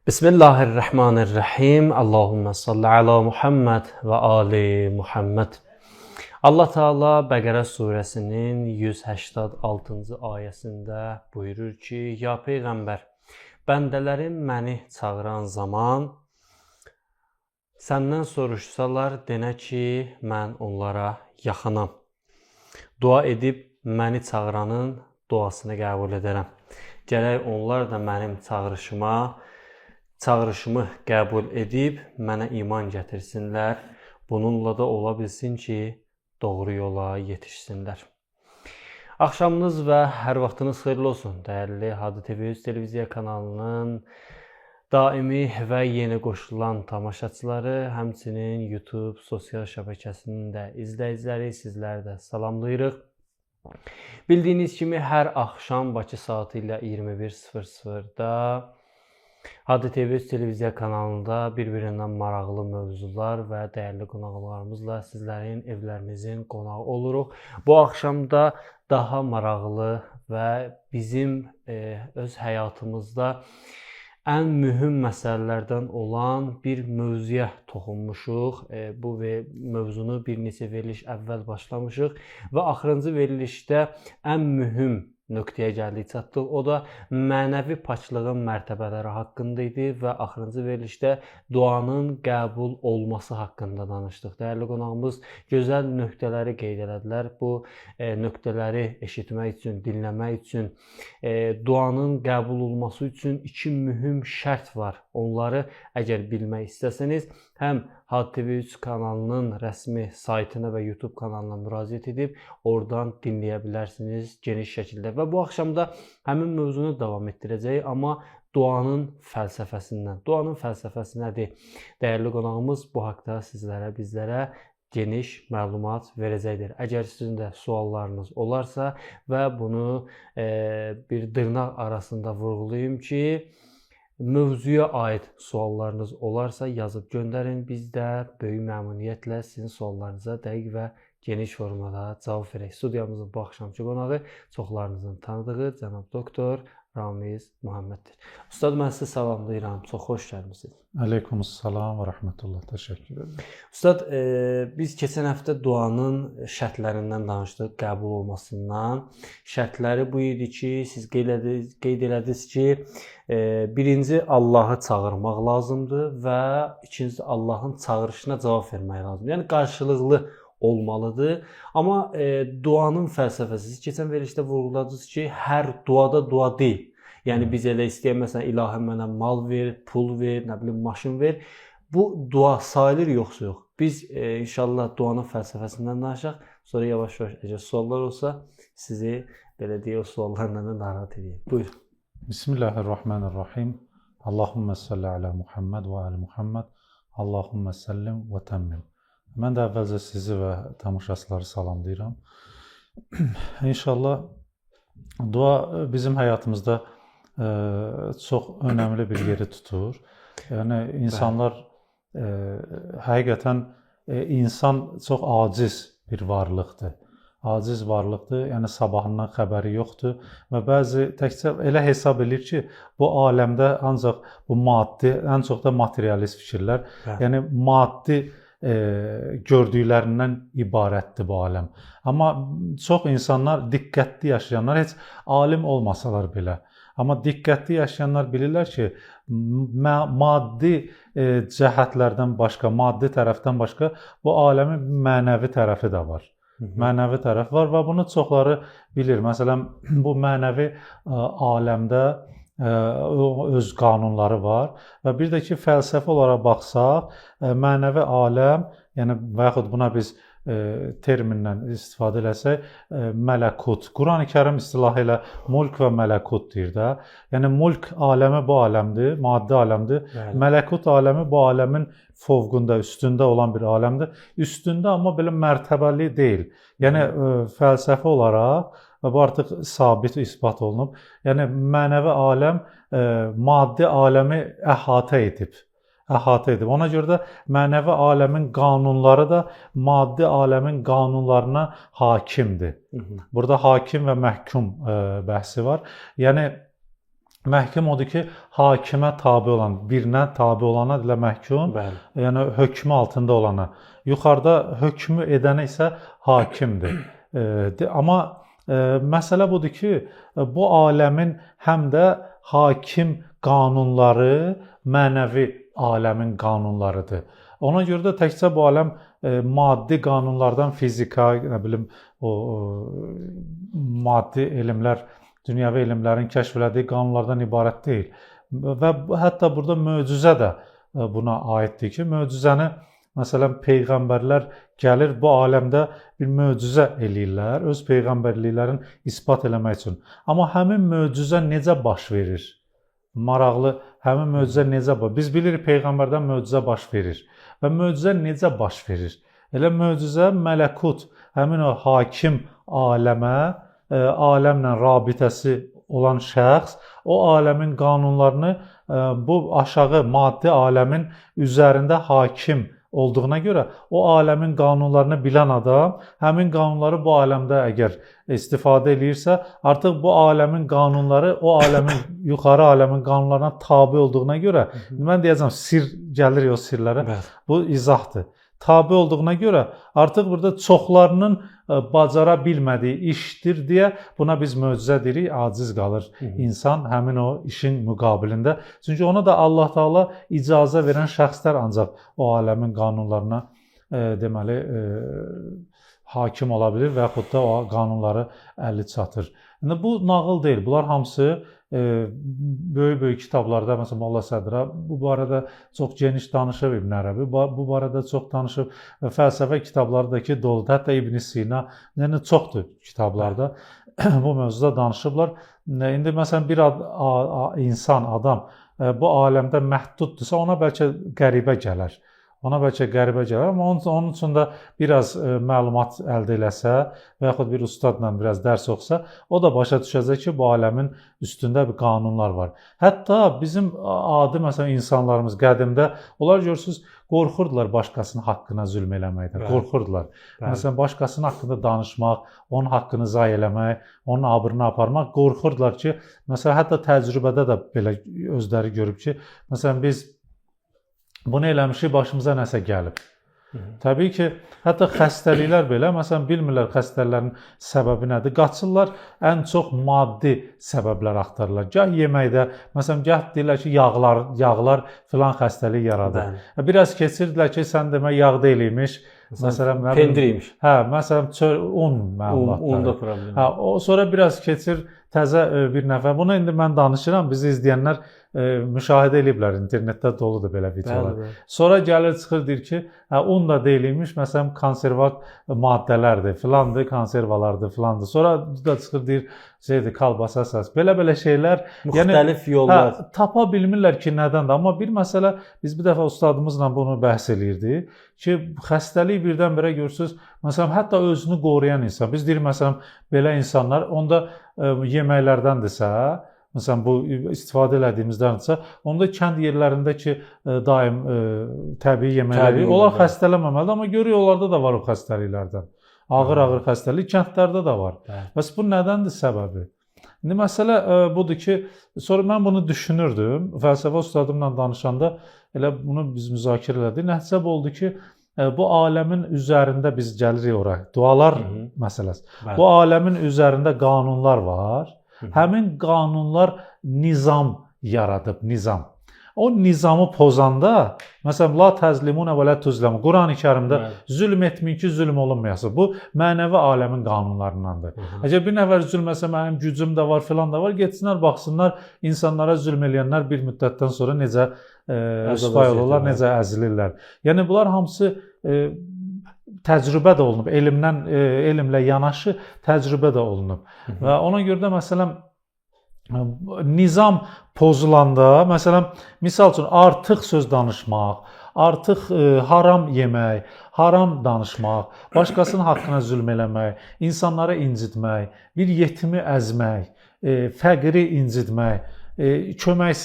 Bismillahirrahmanirrahim. Allahümme salli ala Muhammed ve ali Muhammed. Allah Teala Bəqərə surəsinin 186-cı ayəsində buyurur ki, Ya Peyğəmbər, bəndələrim məni çağıran zaman səndən soruşsalar, denə ki, mən onlara yaxınam. Dua edib məni çağıranın duasını qəbul edərəm. Gərək onlar da mənim çağırışımı qəbul edib mənə iman gətirsinlər. Bununla da ola bilsin ki, doğru yola yetişsinlər. Axşamınız və hər vaxtınız xeyirli olsun. Dəyərli Hadi TV100 televiziya kanalının daimi və yeni qoşulan tamaşaçıları, həmçinin YouTube sosial şəbəkəsinin də izləyiciləri, sizləri də salamlayırıq. Bildiyiniz kimi hər axşam Bakı saatı ilə 21:00-da Hadi TV100 televiziya kanalında bir-birindən maraqlı mövzular və dəyərli qonaqlarımızla sizlərin evlərinizin qonağı oluruq. Bu axşam da daha maraqlı və bizim öz həyatımızda ən mühüm məsələlərdən olan bir mövzuya toxunmuşuq. Bu mövzunu bir neçə veriliş əvvəl başlamışıq və axırıncı verilişdə ən mühüm nöqtəyə gəldik, çatdıq. O da mənəvi paklığın mərtəbələri haqqında idi və axırıncı verilişdə duanın qəbul olması haqqında danışdıq. Dəyərli qonağımız gözəl nöqtələri qeyd elədilər. Bu nöqtələri eşitmək üçün, dinləmək üçün, duanın qəbul olması üçün iki mühüm şərt var. Onları əgər bilmək istəsəniz, həm Hadi TV100 kanalının rəsmi saytına və YouTube kanalına müraciət edib oradan dinləyə bilərsiniz geniş şəkildə. Və bu axşam da həmin mövzunu davam etdirəcəyik, amma duanın fəlsəfəsindən. Duanın fəlsəfəsi nədir? Dəyərli qonağımız bu haqda bizlərə geniş məlumat verəcəkdir. Əgər sizin də suallarınız olarsa və bunu bir dırnaq arasında vurğulayım ki, mövzuya aid suallarınız olarsa yazıb göndərin. Biz də böyük məmnuniyyətlə sizin suallarınıza dəqiq və geniş formada cavab verək. Studiyamızın bu axşamki qonağı çoxlarınızın tanıdığı cənab doktor Ramiz Muhammeddir. Ustad, mən sizi salamlayıram. Çox xoş gəlmisiniz. Aleykümselam və rəhmətullah. Təşəkkür edirəm. Ustad, biz keçən həftə duanın şərtlərindən danışdıq, qəbul olmasından. Şərtləri bu idi ki, siz qeyd elədiniz ki, birinci Allahı çağırmaq lazımdır və ikinci Allahın çağırışına cavab vermək lazımdır. Yəni qarşılıqlı olmalıdır. Amma duanın fəlsəfəsi, siz keçən verilişdə vurğuladınız ki, hər duada dua deyil. Yəni biz elə istəyək, məsələn, ilahim mənə mal ver, pul ver, nə bilim, maşın ver. Bu dua sayılır yoxsa yox? Biz inşallah duanın fəlsəfəsindən danışaq. Sonra yavaş-yavaş əgər suallar olsa, sizi belə deyək, o suallarla da narahat edeyim. Buyur. Bismillahirrahmanirrahim. Allahümme salli ala Muhammed və ali Muhammed. Allahümme sallim və təmmim. Mən də əvvəlcə sizi və tamaşaçıları salamlayıram. İnşallah dua bizim həyatımızda çox önəmli bir yeri tutur. Yəni insanlar həqiqətən insan çox aciz bir varlıqdır. Aciz varlıqdır, yəni sabahından xəbəri yoxdur və bəzi təkcə elə hesab edir ki, bu aləmdə ancaq bu maddi, ən çox da materialist fikirlər, yəni maddi gördüklərindən ibarətdir bu aləm. Amma çox insanlar, diqqətli yaşayanlar, heç alim olmasalar belə, amma diqqətli yaşayanlar bilirlər ki, maddi cəhətlərdən başqa, maddi tərəfdən başqa bu aləmin mənəvi tərəfi də var. Mənəvi tərəf var və bunu çoxları bilir. Məsələn, bu mənəvi aləmdə öz qanunları var və bir də ki, fəlsəfi olaraq baxsaq, mənəvi aləm, yəni və yaxud buna biz termindən istifadə eləsək, mələkut. Qurani-Kərim istilahı ilə mulk və mələkut deyir də. Yəni mulk aləmi bu aləmdir, maddi aləmdir. Mələkut aləmi bu aləmin fovqunda, üstündə olan bir aləmdir. Üstündə, amma belə mərtəbəli deyil. Yəni fəlsəfi olaraq və bu artıq sabit isbat olunub. Yəni mənəvi aləm maddi aləmi əhatə edib. Ona görə də mənəvi aləmin qanunları da maddi aləmin qanunlarına hakimdir. Burada hakim və məhkum bəhsi var. Yəni Məhkum odur ki, hakimə tabe olan, birinə tabe olana dilə məhkum, Bəli. yəni hökmü altında olana. Yuxarıda hökmü edənə isə hakimdir. Amma məsələ budur ki, bu aləmin həm də hakim qanunları mənəvi aləmin qanunlarıdır. Ona görə də təkcə bu aləm maddi qanunlardan fizika, nə bilim, o maddi elmlər, dünyəvi elmlərin kəşf elədiyi qanunlardan ibarət deyil. Və hətta burada möcüzə də buna aiddir ki, möcüzəni məsələn peyğəmbərlər gəlir bu aləmdə bir möcüzə eləyirlər, öz peyğəmbərliklərini isbat eləmək üçün. Amma həmin möcüzə necə baş verir? Maraqlı, həmin möcüzə necə baş? Biz bilirik peyğəmbərdən möcüzə baş verir. Və möcüzə necə baş verir? Elə möcüzə mələkut, həmin o hakim aləmə, aləmlə rabitəsi olan şəxs o aləmin qanunlarını bu aşağı maddi aləmin üzərində hakim olduğuna görə o aləmin qanunlarını bilən adam həmin qanunları bu aləmdə əgər istifadə eləyirsə, artıq bu aləmin qanunları o aləmin yuxarı aləmin qanunlarına tabe olduğuna görə mən deyəcəm sir gəlir o sirlərə. Bu izahdır. Tabe olduğuna görə artıq burada çoxlarının bacara bilmədiyi işdir deyə buna biz möcüzə deyirik, aciz qalır insan həmin o işin müqabilində. Çünki ona da Allah Taala icazə verən şəxslər ancaq o aləmin qanunlarına deməli hakim ola bilir və yaxud da o qanunları əli çatır. İndi bu nağıl deyil. Bunlar hamısı böyük kitablarda, məsələn Molla Sədra bu barədə çox geniş danışıb, İbn Ərəbi bu barədə çox danışıb və fəlsəfə kitabları da ki doludur. Hətta İbn Sina, yəni çoxdur kitablarda bu mövzuda danışıblar. İndi məsələn bir insan, adam bu aləmdə məhduddursa ona bəlkə qəribə gələr. Ona bəlkə qəribə gələr, amma onun üçün də biraz məlumat əldə eləsə və yaxud bir ustadla biraz dərs oxusa, o da başa düşəcək ki, bu aləmin üstündə bir qanunlar var. Hətta bizim adi məsələn insanlarımız qədimdə, onlar görürsüz, qorxurdular başqasının haqqına zülm eləməkdən, qorxurdular. Məsələn, başqasının haqqında danışmaq, onun haqqını zay eləmək, onun abrını aparmaq, qorxurdular ki, məsələn, hətta təcrübədə də belə özləri görüb ki, məsələn, biz bunu eləmişik, başımıza nəsə gəlib. Təbii ki, hətta xəstəliklər belə, məsələn, bilmirlər xəstəliklərin səbəbi nədir. Qaçırlar, ən çox maddi səbəblər axtarırlar. Gah yeməkdə, məsələn, gah deyirlər ki, yağlar filan xəstəlik yaradır. Biraz keçirdilər ki, sən demə yağ deyilmiş. Məsələn, pendiriymiş. Hə, məsələn, un məlumatları. Unda problem. Hə, sonra biraz keçir təzə bir nəfər. Bunu indi mən danışıram, bizi izləyənlər müşahidə ediblər, internetdə doludur belə videolar. Sonra gəlir çıxır deyir ki, un da deyilmiş, məsələn, konservat maddələrdir, filandır, konservalardır, filandır. Sonra da çıxır deyir, şeydir, kalbasa əsas. Belə şeylər, müxtəlif yollar tapa bilmirlər ki, nədəndir. Amma bir məsələ biz bir dəfə ustadımızla bunu bəhs eləyirdik ki, xəstəlik birdən-birə görürsüz, məsələn, hətta özünü qoruyan insan. Biz deyirik məsələn, belə insanlar onda yeməklərdəndirsə, məsələn bu istifadə elədiyimizdənsə, onda kənd yerlərində ki, daim təbii yeməkləri, onlar xəstələnməməlidir, amma görürük onlarda da var o xəstəliklərdən. Ağır xəstəlik kəndlərdə də var. Bəs bu nədəndir səbəbi? İndi məsələ budur ki, sonra mən bunu düşünürdüm, fəlsəfə ustadımla danışanda elə bunu biz müzakirə elədik. Nəticə oldu ki, bu aləmin üzərində biz gəlirik ora, dualar məsələsi. Bu aləmin üzərində qanunlar var. Həmin qanunlar nizam yaradıb, nizam. O nizamı pozanda, məsələn, la təzlimunə və lə tuzləmun, Qurani-Kərimdə zülm etməyin ki, zülm olunmayasın. Bu, mənəvi aləmin qanunlarındandır. Əgər bir nəfər zülm etsə, mənim gücüm də var, filan da var, getsinlər, baxsınlar, insanlara zülm eləyənlər bir müddətdən sonra necə rüsvay olurlar, necə əzilirlər. Yəni, bunlar hamısı təcrübə də olunub, elmlə yanaşı təcrübə də olunub. Və ona görə də məsələn nizam pozulanda, məsələn, misal üçün artıq söz danışmaq, artıq haram yemək, haram danışmaq, başqasının haqqına zülm eləmək, insanları incitmək, bir yetimi əzmək, fəqiri incitmək, köməyi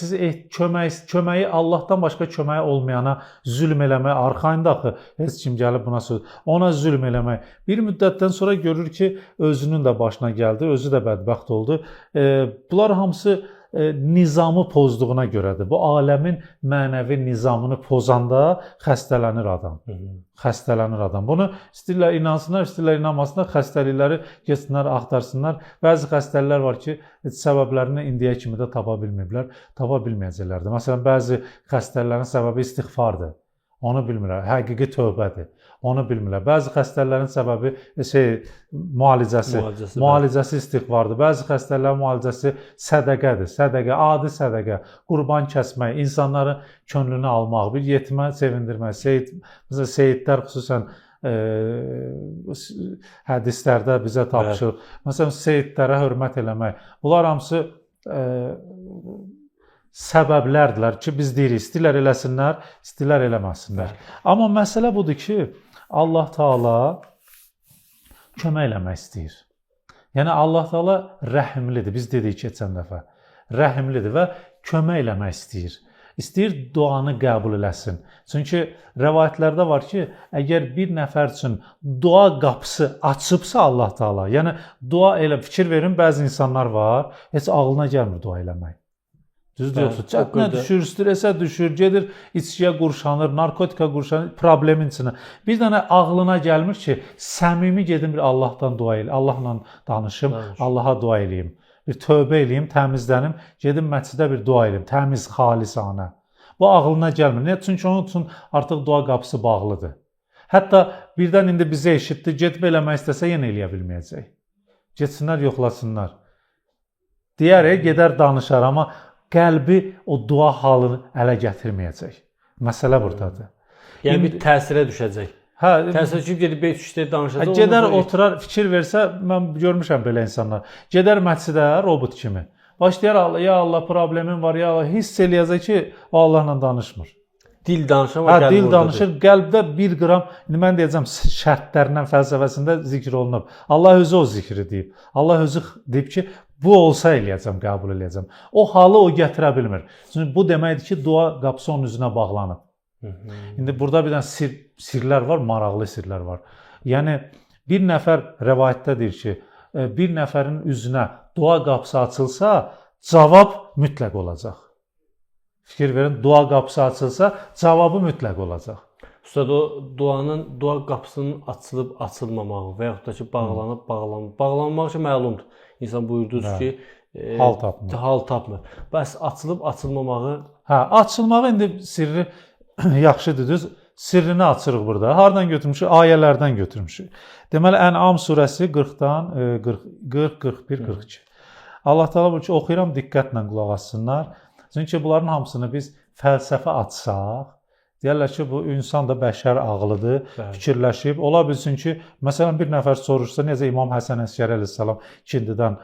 Allahdan başqa köməyi olmayana zülm eləmək, arxayında axı heç kim gəlib buna söz, ona zülm eləmək. Bir müddətdən sonra görür ki, özünün də başına gəldi, özü də bədbəxt oldu. Bunlar hamısı nizamı pozduğuna görədir. Bu aləmin mənəvi nizamını pozanda xəstələnir adam. Xəstələnir adam. Bunu istəyirlər inansınlar, istəyirlər inanmasınlar, xəstəlikləri getsinlər, axtarsınlar. Bəzi xəstəliklər var ki, heç səbəblərini indiyə kimi də tapa bilməyiblər, tapa bilməyəcəklər də. Məsələn, bəzi xəstəliklərin səbəbi istiğfardır. Onu bilmirlər. Həqiqi tövbədir. Onu bilmirlər. Bəzi xəstələrin səbəbi müalicəsi istiğfardır. Bəzi xəstələrin müalicəsi sədəqədir. Sədəqə, adi sədəqə, qurban kəsmək, insanların könlünü almaq, bir yetimə sevindirmək. Məsələn, seyidlər xüsusən hədislərdə bizə tapışır. Məsələn, seyidlərə hörmət eləmək. Bunlar hamısı səbəblərdirlər ki, biz deyirik, istəyirlər eləsinlər, istəyirlər eləməsinlər. Amma məsələ budur ki, Allah Taala kömək eləmək istəyir. Yəni Allah Taala rəhimlidir. Biz dedik keçən dəfə. Rəhimlidir və kömək eləmək istəyir. İstəyir duanı qəbul eləsin. Çünki rəvayətlərdə var ki, əgər bir nəfər üçün dua qapısı açıbsa Allah Taala, yəni dua elə fikir verin, bəzi insanlar var, heç ağlına gəlmir dua eləmək. Düzdür, yoxsa çətinə düşür, stresə düşür, gedir içkiyə qurşanır, narkotika qurşanır, problemin içinə. Bir dənə ağlına gəlmir ki, səmimi gedim bir Allahdan dua eləyim, Allahla danışım, Allaha dua eləyim. Bir tövbə eləyim, təmizlənim, gedim məscidə bir dua eləyim, təmiz, xalisanə. Bu ağlına gəlmir. Niyə? Çünki onun üçün artıq dua qapısı bağlıdır. Hətta birdən indi bizə eşitdi, getmə eləmək istəsə yenə eləyə bilməyəcək. Getsinlər, yoxlasınlar. Deyərək, gedər danışar, amma qəlbi o dua halını ələ gətirməyəcək. Məsələ buradadır. Yəni bir təsirə düşəcək. Hə, təsir ki, gedib 5-3 danışacaq. Gedər oturar, fikir versə, mən görmüşəm belə insanlar. Gedər məscidə robot kimi. Başlayar, ya Allah problemim var, ya Allah, hiss eləyəcək ki, o Allahla danışmır. Dil danışır, amma qəlb dil danışır, qəlbdə 1 qram, mən deyəcəm, şərtlərindən fəlsəfəsində zikr olunub. Allah özü o zikri deyib. Allah özü deyib ki, bu olsa eləyəcəm, qəbul eləyəcəm. O halı o gətirə bilmir. Çünki bu deməkdir ki, dua qapısı onun üzünə bağlanıb. İndi burada bir dənə sirlər var, maraqlı sirlər var. Yəni, bir nəfər rəvayətdə deyir ki, bir nəfərin üzünə dua qapısı açılsa, cavab mütləq olacaq. Fikir verin, dua qapısı açılsa, cavabı mütləq olacaq. Ustad, o dua qapısının açılıb açılmamağı və yaxud da ki, bağlanmaq ki, məlumdur. İnsan buyurdunuz ki, hal tapmır. Bəs açılıb açılmamağı? Hə, açılmağı indi sirri yaxşı dediniz. Sirrini açırıq burada. Hardan götürmüşük? Ayələrdən götürmüşük. Deməli, Ən'am surəsi 40-dan 40, 41, 42. Allah Teala bu ki, oxuyuram, diqqətlə qulaq assınlar. Çünki bunların hamısını biz fəlsəfə açsaq, deyərlər ki, bu insan da bəşər ağlıdır, fikirləşib. Ola bilsin ki, məsələn, bir nəfər soruşsa, necə İmam Həsən Əskəri əleyhissalam Kindidən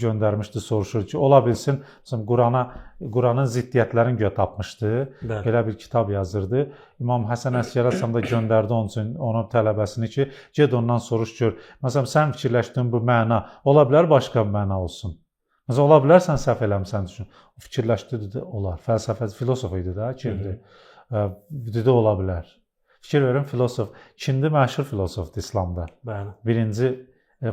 göndərmişdi, soruşur ki, ola bilsin, Quranın ziddiyyətlərini göyə tapmışdı, belə bir kitab yazırdı. İmam Həsən Əskəri əleyhissalam da göndərdi onun üçün, onun tələbəsini ki, ged ondan soruş gör. Məsələn, sən fikirləşdiyin bu məna, ola bilər başqa bir məna olsun. Məsələn, ola bilər sən səhv eləmisən düşün. O fikirləşdi, dedi, olar. Fəlsəfə, filosof idi da, Kindi. Dedi, ola bilər. Fikir verin, filosof. Kindi məşhur filosofdur İslamda. Birinci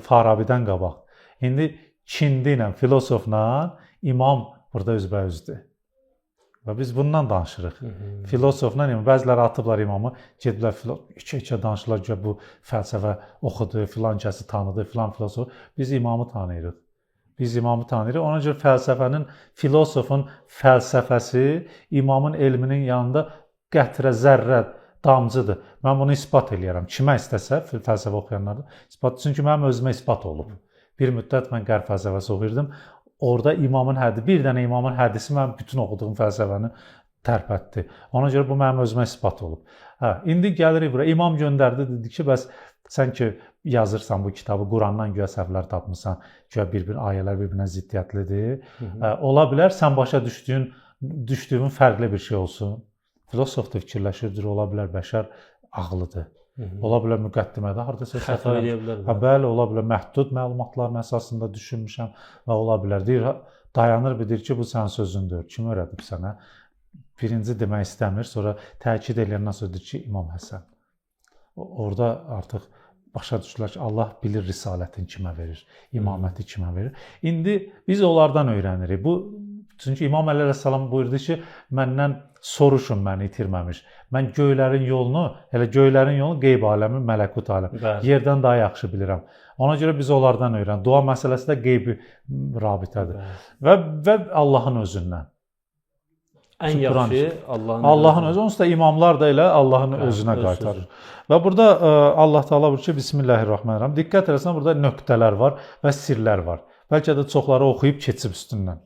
Farabidən qabaq. İndi Kindi ilə, filosofla imam burada üzbəüzdür. Və biz bundan danışırıq. Filosofla imam. Bəziləri atıblar imamı, gediblər iki-iki danışırlar ki, bu fəlsəfə oxudu, filan kəsi tanıdı, filan filosof. Biz imamı tanıyırıq. Biz imamı tanıyırıq. Ona görə fəlsəfənin, filosofun fəlsəfəsi imamın elminin yanında qətrə, zərrə, damcıdır. Mən bunu ispat eləyərəm. Kimə istəsə, fəlsəfə oxuyanlarda ispat. Çünki mənim özümə ispat olub. Bir müddət mən qərb fəlsəfəsi oxuyurdum. Orada imamın hədisi, bir dənə imamın hədisi mənim bütün oxuduğum fəlsəfəni tərpətdi. Ona görə bu mənim özümə ispat olub. İndi gəlirik bura. İmam göndərdi, dedi ki, bəs sən ki yazırsan bu kitabı, Qurandan güya səhvlər tapmısan, güya bir-bir ayələr bir-birinə ziddiyyətlidir. Ola bilər sən başa düşdüyün fərqli bir şey olsun. Filosof da fikirləşirdir, ola bilər bəşər ağlıdır. Ola bilər müqəddimədə hardasa xəta edə bilər. Bəli, ola bilər məhdud məlumatların əsasında düşünmüşəm və ola bilər. Deyir, dayanır bir deyir ki, bu sənin sözündür. Kim öyrədib sənə? Birinci demək istəmir, sonra təkid edəndən sonra deyir ki, İmam Həsən. Orada artıq başa düşdülər ki, Allah bilir risalətin kimə verir, imaməti kimə verir. İndi biz onlardan öyrənirik. Çünki İmam Əli əleyhissalam buyurdu ki, məndən soruşun məni itirməmiş. Mən göylərin yolunu, elə göylərin yolunu qeyb aləmi, mələkut aləmi, yerdən daha yaxşı bilirəm. Ona görə biz onlardan öyrənirik. Dua məsələsi də qeybi rabitədir. Və Allahın özündən. Ən yaxşı Allahın özü. Onsuz da imamlar da elə Allahın özünə qaytarır. Və burada Allah Taala buyurur ki, Bismillahirrahmanirrahim. Diqqət eləsən, burada nöqtələr var və sirlər var. Bəlkə də çoxları oxuyub keçib üstündən.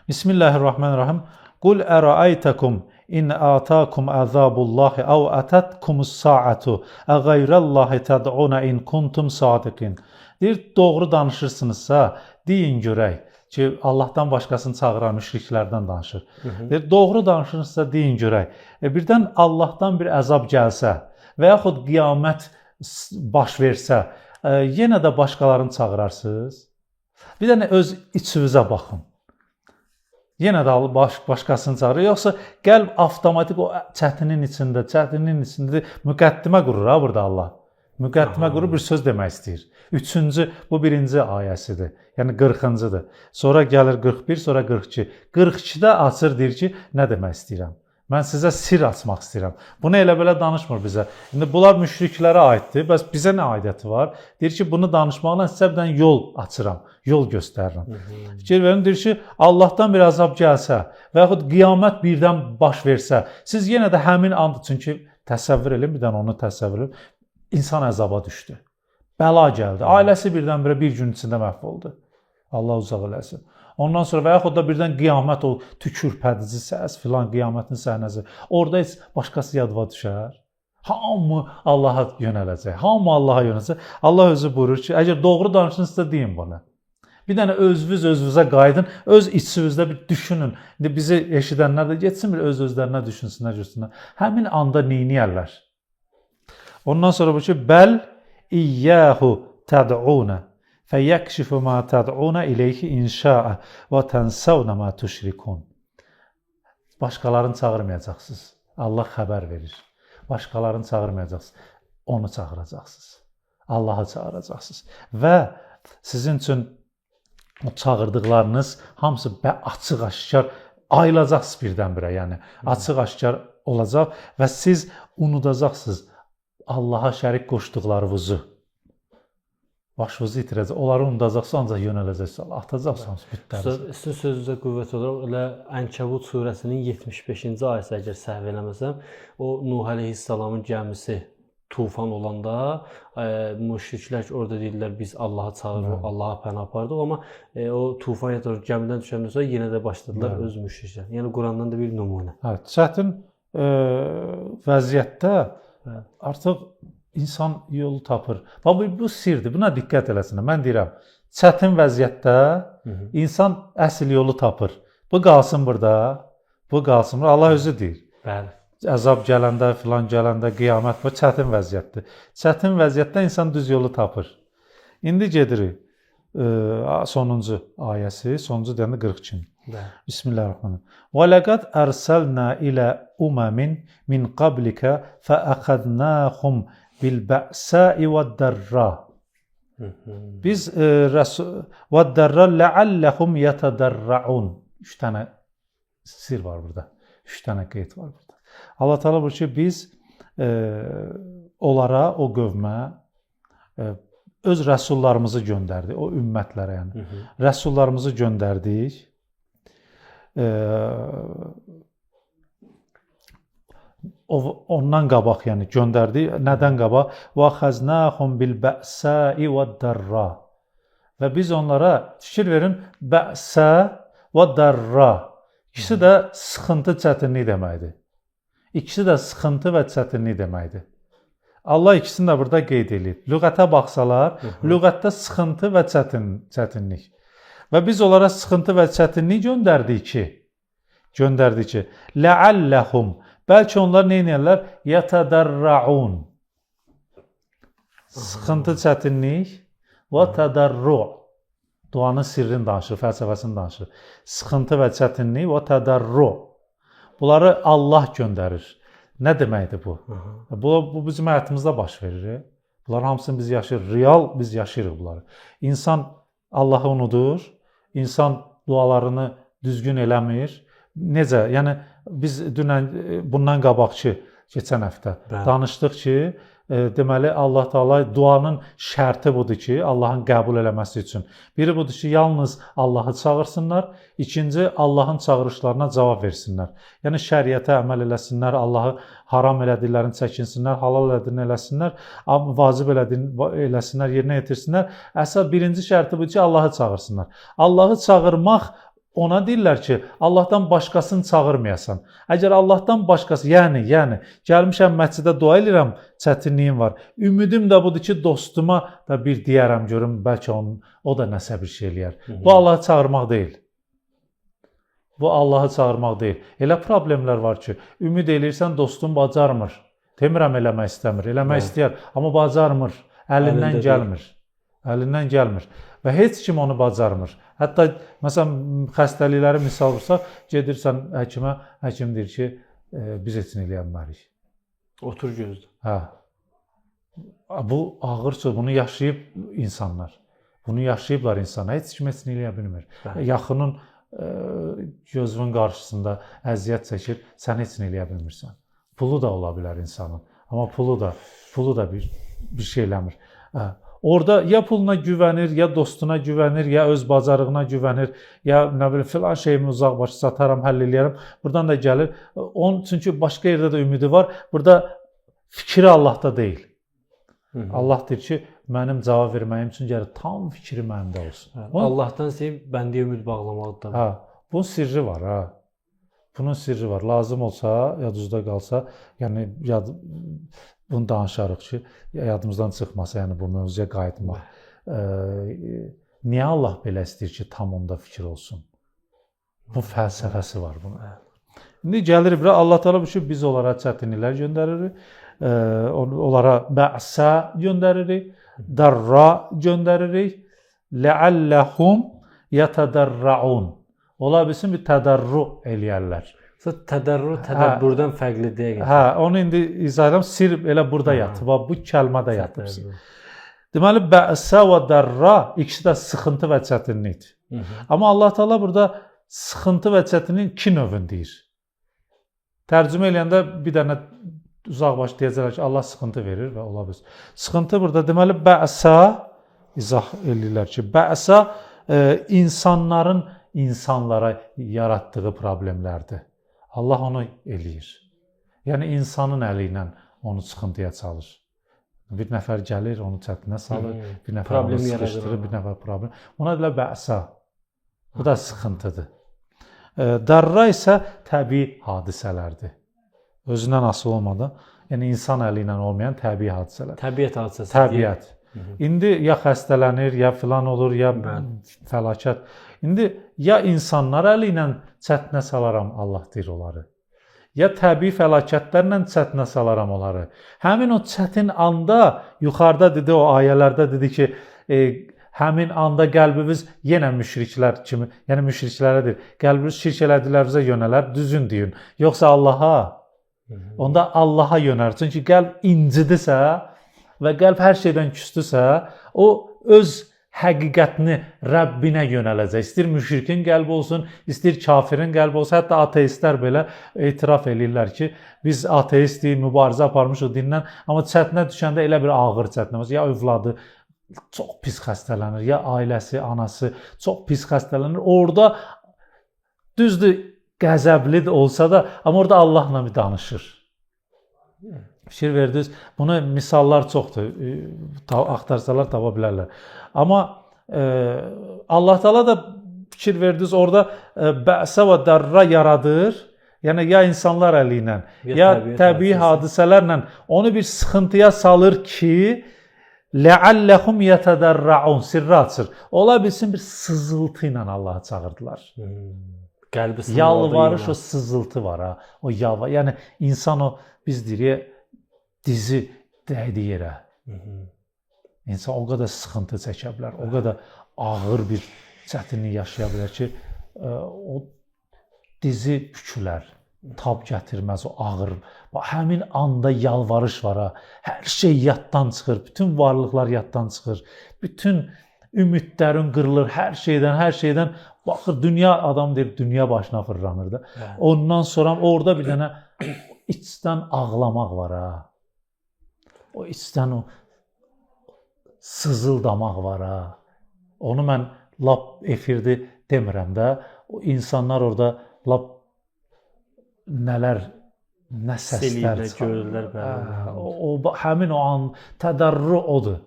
Bismillahirrahmanirrahim. Qul ərəaytəkum in ataakum azabullahi aw atatkumus saatu əğayrallahi təd'una in kuntum sadiqin. Deyir, doğru danışırsınızsa, deyin görək ki, Allahdan başqasını çağıran müşriklərdən danışır. Deyir, doğru danışırsınızsa, deyin görək. Birdən Allahdan bir əzab gəlsə və yaxud qiyamət baş versə, yenə də başqalarını çağırarsınız. Bir dənə öz içinizə baxın. Yenə də başqasını çağırır. Yoxsa qəlb avtomatik o çətinin içində müqəddimə qurur ha burada Allah. Müqəddimə qurur, bir söz demək istəyir. Bu birinci ayəsidir. Yəni 40-cıdır. Sonra gəlir 41, sonra 42. 42-də açır, deyir ki, nə demək istəyirəm? Mən sizə sir açmaq istəyirəm. Bunu elə belə danışmır bizə. İndi bunlar müşriklərə aiddir. Bəs bizə nə aidiyyəti var? Deyir ki, bunu danışmaqla sizə bir dənə yol açıram, yol göstərirəm. Fikir verin, deyir ki, Allahdan bir əzab gəlsə və yaxud qiyamət birdən baş versə, siz yenə də həmin and, çünki təsəvvür edin, bir dənə onu təsəvvür edin, insan əzaba düşdü. Bəla gəldi. Ailəsi birdən-birə bir gün içində məhv oldu. Allah uzaq eləsin. Ondan sonra və yaxud da birdən qiyamət, o tükürpədici səs filan, qiyamətin səhnəsi. Orada heç başqası yadıma düşər. Hamı Allaha yönələcək. Hamı Allaha yönələcək. Allah özü buyurur ki, əgər doğru danışırsınızsa deyin bunu. Bir dənə özünüzə qayıdın, öz içinizdə bir düşünün. İndi bizi eşidənlər də getsin bir öz-özlərinə düşünsünlər, görsünlər. Həmin anda neyniyərlər? Ondan sonra bu ki, bəl iyyəhu təd'una فَيَكْشِفُ مَا تَدْعُونَ إِلَيْهِ إِنْ شَاءَ وَتَنْسَوْنَ مَا تُشْرِكُونَ. Başqalarını çağırmayacaqsınız. Allah xəbər verir. Başqalarını çağırmayacaqsınız. Onu çağıracaqsınız. Allahı çağıracaqsınız. Və sizin üçün o çağırdıqlarınız hamısı açıq-aşkar ayılacaqsınız birdən-birə. Yəni açıq-aşkar olacaq və siz unudacaqsınız Allaha şərik qoşduqlarınızı. Başınızı itirəcək. Onları unudacaqsınız, ancaq yönələcəksiniz. Atacaqsınız bütlərinizi. Sizin sözünüzə qüvvət olaraq elə Ənkəbut surəsinin 75-ci ayəsi, əgər səhv eləməsəm, o Nuh əleyhissalamın gəmisi tufan olanda müşriklər orada deyirlər biz Allahı çağırırıq, Allaha pənah apardıq, amma o tufan yatır gəmidən düşəndən sonra yenə də başladılar öz müşriklər. Yəni Qurandan da bir nümunə. Hə, çətin vəziyyətdə artıq İnsan yolu tapır. Bu sirdir. Buna diqqət eləsinlər. Mən deyirəm, çətin vəziyyətdə insan əsl yolu tapır. Bu qalsın burada. Bu qalsın burada. Allah özü deyir. Bəli. Əzab gələndə, filan gələndə, qiyamət bu çətin vəziyyətdir. Çətin vəziyyətdə insan düz yolu tapır. İndi gedirik. Sonuncu ayəsi, sonuncu deyəndə 42. Bismillahirrahmanirrahim. Və laqad arsalna ila umamin min qablika fa akhadnahum bil-bə'sə'i və-dərra. Biz və-dərra ləalləhum yətədərrəun. 3 dənə sir var burada. 3 dənə qeyd var burada. Allah Teala buyurur ki, biz onlara, o qövmə öz rəsullarımızı göndərdik. O ümmətlərə yəni. Rəsullarımızı göndərdik. Ondan qabaq, yəni göndərdi. Nədən qabaq? Və xəznəhum bil-bə'sə'i və-dərra. Və biz onlara, fikir verin, bə'sə və dərra. İkisi də sıxıntı, çətinlik deməkdir. İkisi də sıxıntı və çətinlik deməkdir. Allah ikisini də burada qeyd edir. Lüğətə baxsalar, lüğətdə sıxıntı və çətinlik. Və biz onlara sıxıntı və çətinlik göndərdik ki, ləalləhum. Bəlkə onlar nə edirlər? Yətədərrəun. Sıxıntı, çətinlik və tədarru. Duanın sirrini danışır, fəlsəfəsini danışır. Sıxıntı və çətinlik və tədarru. Bunları Allah göndərir. Nə deməkdir bu? Bu bizim həyatımızda baş verir. Bunların hamısını biz yaşayırıq. Real biz yaşayırıq bunları. İnsan Allahı unudur. İnsan dualarını düzgün eləmir. Necə? Yəni biz dünən bundan qabaqçı keçən həftə danışdıq ki, deməli Allah Taala duanın şərti budur ki, Allahın qəbul eləməsi üçün. Biri budur ki, yalnız Allahı çağırsınlar, ikinci Allahın çağırışlarına cavab versinlər. Yəni şəriətə əməl eləsinlər, Allahı haram elədiklərini çəkinsinlər, halal elədiklərini eləsinlər, vacib elədiklərini eləsinlər, yerinə yetirsinlər. Əsas birinci şərti budur ki, Allahı çağırsınlar. Allahı çağırmaq ona deyirlər ki, Allahdan başqasını çağırmayasan. Əgər Allahdan başqası, yəni gəlmişəm məscidə dua edirəm, çətinliyim var. Ümidim də budur ki, dostuma da bir deyərəm, görüm bəlkə o da nəsə bir şey eləyər. Bu Allahı çağırmaq deyil. Bu Allahı çağırmaq deyil. Elə problemlər var ki, ümid eləyirsən dostun bacarmır. Demirəm eləmək istəmir, eləmək istəyər, amma bacarmır, əlindən gəlmir. Əlindən gəlmir və heç kim onu bacarmır. Hətta məsələn xəstəlikləri misal vursaq, gedirsən həkimə, həkim deyir ki, biz heç nə eləyə bilmərik. Otur gözlə. Hə. Bu ağır söz, bunu yaşayıb insanlar. Bunu yaşayıblar insanlar. Heç kim heç nə eləyə bilmir. Yaxının gözünün qarşısında əziyyət çəkir, sən heç nə eləyə bilmirsən. Pulu da ola bilər insanın, amma pulu da bir şey eləmir. Orada ya puluna güvənir, ya dostuna güvənir, ya öz bacarığına güvənir, ya nə bilim filan şeyimi uzaq başı sataram, həll eləyərəm. Buradan da gəlir. Çünki başqa yerdə də ümidi var. Burada fikri Allahda deyil. Allah deyir ki, mənim cavab verməyim üçün gəlir tam fikri məndə olsun. Allahdan sevib bəndə ümid bağlamaqdır. Hə, bunun sirri var, ha. Bunun sirri var. Lazım olsa, yadınızda qalsa, yəni bunu danışarıq ki, yadımızdan çıxmasa, yəni bu mövzuya qayıtmaq. Niyə Allah belə istəyir ki, tam onda fikir olsun? Bu fəlsəfəsi var bunun. İndi gəlirik, Allah Teala bu ki, biz onlara çətinliklər göndəririk, onlara bə'sə göndəririk, darra göndəririk, ləəlləhum yətədərraun. Ola bilsin bir tədarru eləyərlər. Tədərru tədəbbürdən fərqli deyil. Hə, onu indi izah edirəm. Sir elə burada yatıb, bu kəlmədə yatıb. Deməli, bə'sə və dərra ikisi də sıxıntı və çətinlikdir. Amma Allah Teala burada sıxıntı və çətinliyin iki növünü deyir. Tərcümə eləyəndə bir dənə uzaq baş deyəcəklər ki, Allah sıxıntı verir və ola bilsin. Sıxıntı burada deməli bə'sə izah eləyirlər ki, bə'sə insanların insanlara yaratdığı problemlərdir. Allah onu eləyir. Yəni insanın əli ilə onu sıxıntıya çalır. Bir nəfər gəlir, onu çətinə salır, bir nəfər onu sıxışdırır, bir nəfər problem. Ona deyirlər bə'sə. Bu da sıxıntıdır. Darra isə təbii hadisələrdir. Özündən asılı olmadan, yəni insan əli ilə olmayan təbii hadisələr. Təbiət hadisəsi. Təbiət. İndi ya xəstələnir, ya filan olur, ya fəlakət. İndi ya insanlar əli ilə çətinə salaram, Allah deyir onları. Ya təbii fəlakətlərlə çətinə salaram onları. Həmin o çətin anda, yuxarıda dedi, o ayələrdə dedi ki, həmin anda qəlbimiz yenə müşriklər kimi, yəni müşriklərədir. Qəlbimiz şirk elədiklərimizə yönələr, düzün deyin. Yoxsa Allaha, onda Allaha yönər. Çünki qəlb incidirsə və qəlb hər şeydən küstüsə, o öz həqiqətini Rəbbinə yönələcək. İstir müşrikin qəlbi olsun, istir kafirin qəlbi olsun. Hətta ateistlər belə etiraf edirlər ki, biz ateistik, mübarizə aparmışıq dinlə, amma çətinə düşəndə elə bir ağır çətinə. Ya övladı çox pis xəstələnir, ya ailəsi, anası çox pis xəstələnir. Orada düzdür, qəzəbli olsa da, amma orada Allahla bir danışır. Fikir verdiniz, buna misallar çoxdur. Axtarsalar tapa bilərlər. Amma Allah Teala da fikir verdiniz, orada bə'sə və dərra yaradır. Yəni ya insanlar əli ilə, ya təbii hadisələrlə onu bir sıxıntıya salır ki, ləəlləhum yətədərraun, sirri açır. Ola bilsin bir sızıltı ilə Allahı çağırdılar. Yalvarış, o sızıltı var ha. O yalvar. Yəni insan o, biz deyirik, dizi dəydi yerə. İnsan o qədər sıxıntı çəkə bilər, o qədər ağır bir çətinlik yaşaya bilər ki, o dizi bükülər. tab gətirməz o ağır. Həmin anda yalvarış var ha. Hər şey yaddan çıxır, bütün varlıqlar yaddan çıxır. Bütün ümidlərin qırılır, hər şeydən baxır dünya adam deyir, dünya başına fırlanır da. Ondan sonra orada bir dənə içdən ağlamaq var ha. O içdən o sızıldamaq var ha. Onu mən lap efirdə demirəm də. O insanlar orada lap nə səslər görürlər bəli. O həmin o an tədarrü odur.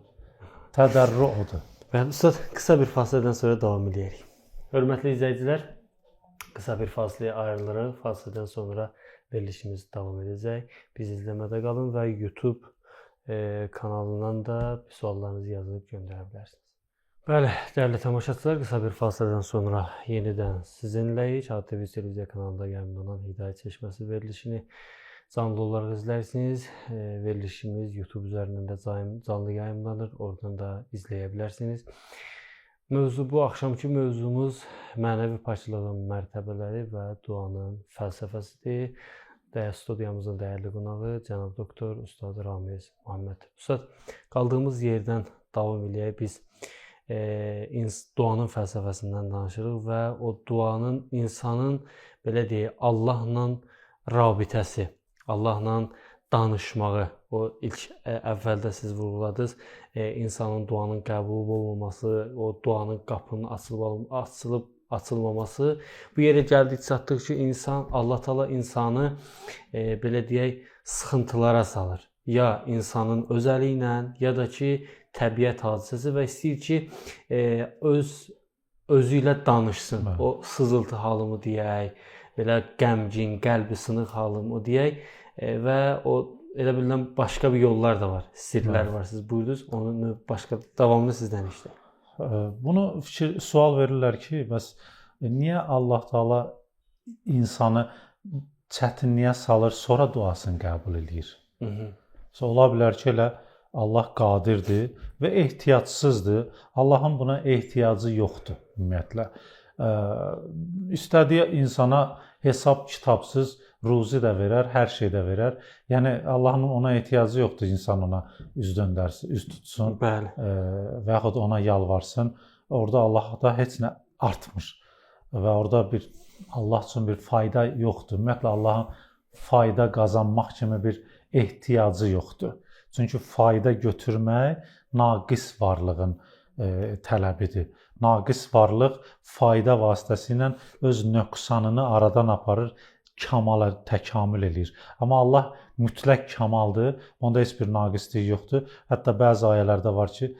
Tədarrü odur. Bəli, Ustad, qısa bir fasilədən sonra davam edərik. Hörmətli izləyicilər, qısa bir fasiləyə ayrılırıq. Fasilədən sonra verilişimiz davam edəcək. Biz izləmədə qalın və YouTube kanalından da suallarınızı yazıb göndərə bilərsiniz. Bəli, dəyərli tamaşaçılar, qısa bir fasilədən sonra yenidən sizinləyik. ATV televiziya kanalında yayımlanan Hidayət Çeşməsi verilişini canlı olaraq izlərsiniz. Verilişimiz YouTube üzərindən də canlı yayımlanır. Oradan da izləyə bilərsiniz. Bu axşamki mövzumuz mənəvi paklığın mərtəbələri və duanın fəlsəfəsidir. Studiyamızın dəyərli qonağı cənab doktor Ustad Ramiz Muhammed. Ustad, qaldığımız yerdən davam edək. Biz duanın fəlsəfəsindən danışırıq və o duanın insanın belə deyək Allahla rabitəsi, Allahla danışmağı, o ilk əvvəldə siz vurğuladınız, insanın duanın qəbul olmaması, o duanın qapının açılmaması. Bu yerə gəldik çatdıq ki, insan, Allah Taala insanı belə deyək sıxıntılara salır. Ya insanın özəli ilə, ya da ki təbiət hadisəsi və istəyir ki, özü ilə danışsın. O sızıltı halımı deyək, belə qəmgin, qəlbi sınıq halımı deyək və o elə bilinən başqa bir yollar da var, sirlər var. Siz buyurdunuz, onu başqa davamlı sizdən işləyək. Bunu sual verirlər ki, bəs niyə Allah Taala insanı çətinliyə salır, sonra duasını qəbul edir? Ola bilər ki, elə Allah qadirdir və ehtiyacsızdır. Allahın buna ehtiyacı yoxdur ümumiyyətlə. İstədiyi insana hesab kitabsız ruzi də verər, hər şey də verər. Yəni Allahın ona ehtiyacı yoxdur, insan ona üz döndərsin, üz tutsun. Bəli. Və yaxud ona yalvarsın. Orada Allahda heç nə artmır və orada bir Allah üçün bir fayda yoxdur. Ümumiyyətlə Allahın fayda qazanmaq kimi bir ehtiyacı yoxdur. Çünki fayda götürmək naqis varlığın tələbidir. Naqis varlıq fayda vasitəsilə öz nöqsanını aradan aparır, kamala təkamül eləyir. Amma Allah mütləq kamaldır, onda heç bir naqislik yoxdur. Hətta bəzi ayələrdə var ki,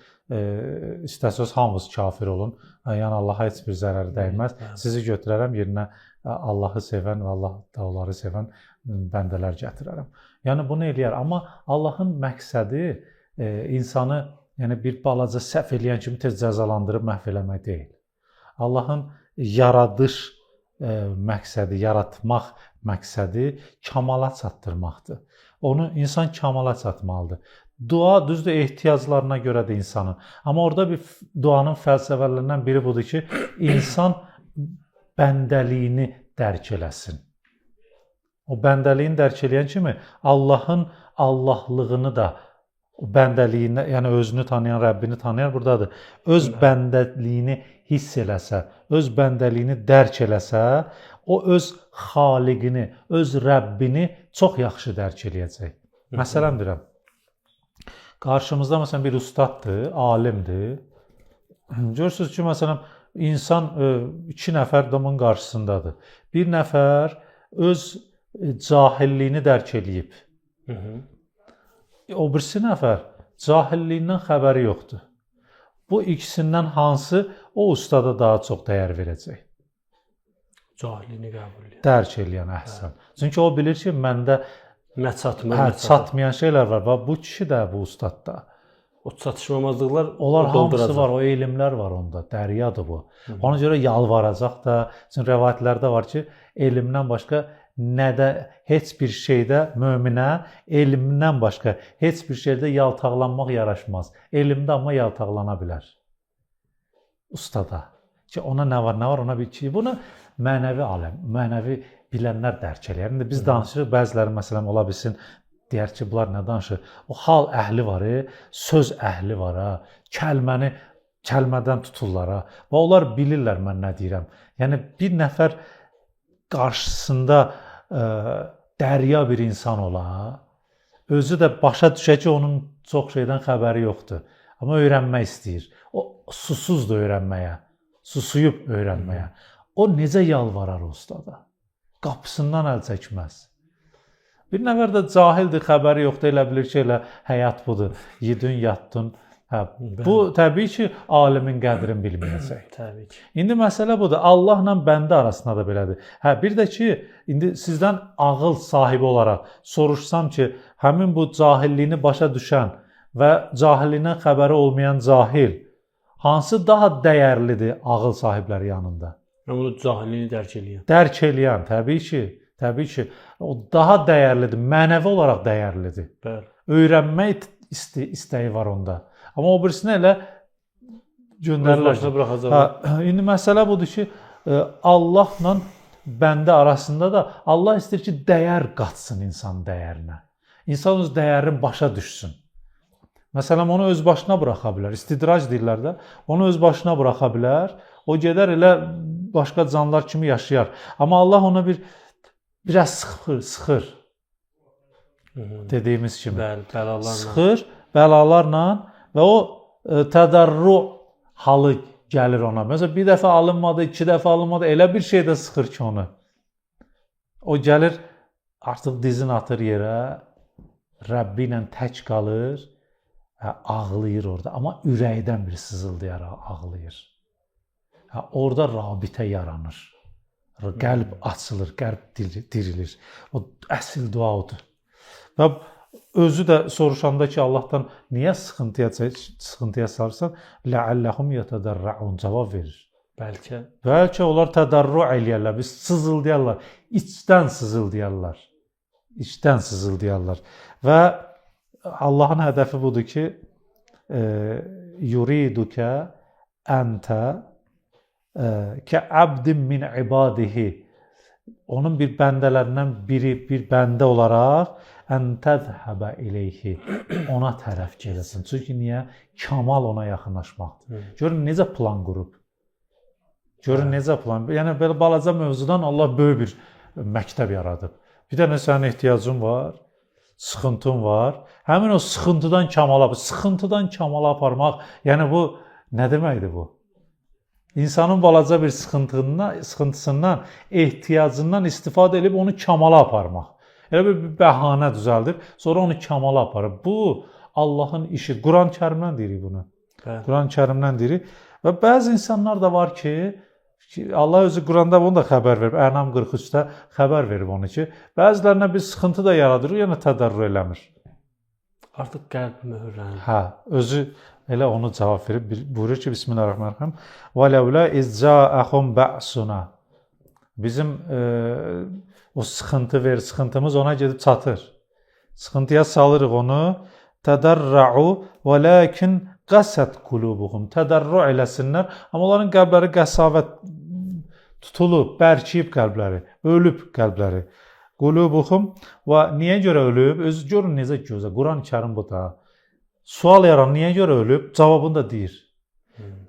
istəsəz hamınız kafir olun, yəni Allaha heç bir zərər dəyməz. Sizi götürərəm yerinə Allahı sevən və Allah da onları sevən bəndələr gətirərəm. Yəni bunu eləyər. Amma Allahın məqsədi insanı yəni bir balaca səhv eləyən kimi tez cəzalandırıb məhv eləmək deyil. Allahın yaradış məqsədi, yaratmaq məqsədi kamala çatdırmaqdır. Onu insan kamala çatmalıdır. Dua düzdür ehtiyaclarına görədir insanın. Amma orada bir duanın fəlsəfələrindən biri budur ki, insan bəndəliyini dərk eləsin. O bəndəliyini dərk eləyən kimi Allahın Allahlığını da o bəndəliyini, yəni özünü tanıyan, Rəbbini tanıyan buradadır. Öz bəndəliyini hiss eləsə, öz bəndəliyini dərk eləsə, o öz xaliqini, öz Rəbbini çox yaxşı dərk eləyəcək. Məsələn deyirəm, qarşımızda məsələn bir ustaddır, alimdir. Görürsünüz ki, məsələn, insan iki nəfər adamın qarşısındadır. Bir nəfər öz cahilliyini dərk eləyib. O birisi nəfər cahilliyindən xəbəri yoxdur. Bu ikisindən hansı o ustada daha çox dəyər verəcək? Cahilliyini qəbul edir. Dərk eləyən əhsən. Çünki o bilir ki, məndə çatmayan şeylər var və bu kişi də, bu ustad da. O çatışmamazlıqlar onlar hamısı var, o elmlər var onda, dəryadır bu. Ona görə yalvaracaq da, çünki rəvayətlərdə var ki, elmdən başqa nədə heç bir şeydə möminə elmdən başqa heç bir şeydə yaltaqlanmaq yaraşmaz. Elmdə amma yaltaqlana bilər. Ustada. Ki ona nə var, ona bir şey. Bunu mənəvi aləm, mənəvi bilənlər dərk eləyər. İndi biz danışırıq, bəziləri məsələn ola bilsin, deyər ki, bunlar nə danışır? O hal əhli var, söz əhli var, kəlmədən tuturlar. Və onlar bilirlər mən nə deyirəm. Yəni bir nəfər qarşısında dərya bir insan ola, özü də başa düşə ki, onun çox şeydən xəbəri yoxdur. Amma öyrənmək istəyir. O susuzdur öyrənməyə, susuyub öyrənməyə. O necə yalvarar ustada? Qapısından əl çəkməz. Bir nəfər də cahildir, xəbəri yoxdur, elə bilir ki, elə həyat budur. Yedin, yatdın. Bu təbii ki, alimin qədrini bilməyəcək. Təbii ki. İndi məsələ budur. Allahla bəndə arasında da belədir. Bir də ki, indi sizdən ağıl sahibi olaraq soruşsam ki, həmin bu cahilliyini başa düşən və cahilliyindən xəbəri olmayan cahil hansı daha dəyərlidir ağıl sahibləri yanında? Onu cahilliyini dərk eləyən. Dərk eləyən, təbii ki, o daha dəyərlidir, mənəvi olaraq dəyərlidir. Bəli. Öyrənmək istəyi var onda. Amma o birisinə elə göndərilir. Başına buraxacaq. İndi məsələ budur ki, Allahla bəndə arasında da Allah istəyir ki, dəyər qatsın insan dəyərinə. İnsan öz dəyərini başa düşsün. Məsələn, onu öz başına buraxa bilər. İstidrac deyirlər də. Onu öz başına buraxa bilər. O gedər elə başqa canlılar kimi yaşayar. Amma Allah ona biraz sıxır. Dediyimiz kimi. Bəli, bəlalarla. Sıxır, bəlalarla və o tədarru halı gəlir ona. Məsələn, bir dəfə alınmadı, 2 dəfə alınmadı, elə bir şey də sıxır ki onu. O gəlir, artıq dizin atır yerə, Rəbbi ilə tək qalır, ağlayır orada. Amma ürəkdən bir sızıldayaraq ağlayır. Orada rabitə yaranır. Qəlb açılır, qəlb dirilir. O əsl dua odur. Və özü də soruşanda ki, Allahdan niyə sıxıntıya salırsan? Ləalləhum yətədərrəun cavab verir. Bəlkə onlar tədarru eləyərlər, biz sızıldayarlar, içdən sızıldayarlar. İçdən sızıldayarlar. Və Allahın hədəfi budur ki, yuridukə əntə kə'abdin min ibadihi, onun bir bəndələrindən biri, bir bəndə olaraq ən təzhəbə ileyhi, ona tərəf gələsin. Çünki niyə? Kamal ona yaxınlaşmaqdır. Görün necə plan qurub. Görün necə plan. Yəni belə balaca mövzudan Allah böyük bir məktəb yaradıb. Bir dənə sənin ehtiyacın var, sıxıntın var. Həmin o sıxıntıdan kamala aparmaq, yəni bu nə deməkdir bu? İnsanın balaca bir sıxıntısından, ehtiyacından istifadə edib onu kamala aparmaq. Elə bir bəhanə düzəldib, sonra onu kamala aparır. Bu Allahın işi. Quran-Kərimdən deyirik bunu. Quran-Kərimdən deyirik. Və bəzi insanlar da var ki, Allah özü Quranda bunu da xəbər verib. Ənam 43-də xəbər verib onu ki, bəzilərinə bir sıxıntı da yaradırır, yəni tədarrür eləmir. Artıq qəlb möhürlənir. Özü elə onu cavab verib, buyurur ki, Bismillahirrahmanirrahim. Və ləvlə izca'əhum bə'suna. Bizim o sıxıntımız ona gedib çatır. Sıxıntıya salırıq onu. Tədarra'u və lakin qəsət qulubuhum. Tədarru eləsinlər, amma onların qəlbləri qəsavət tutulub, bərkiyib qəlbləri, ölüb qəlbləri. Qulubuhum və niyə görə ölüb? Özü görün necə gözəl. Quran-Kərim bu da. Sual yaran niyə görə ölüb? Cavabını da deyir.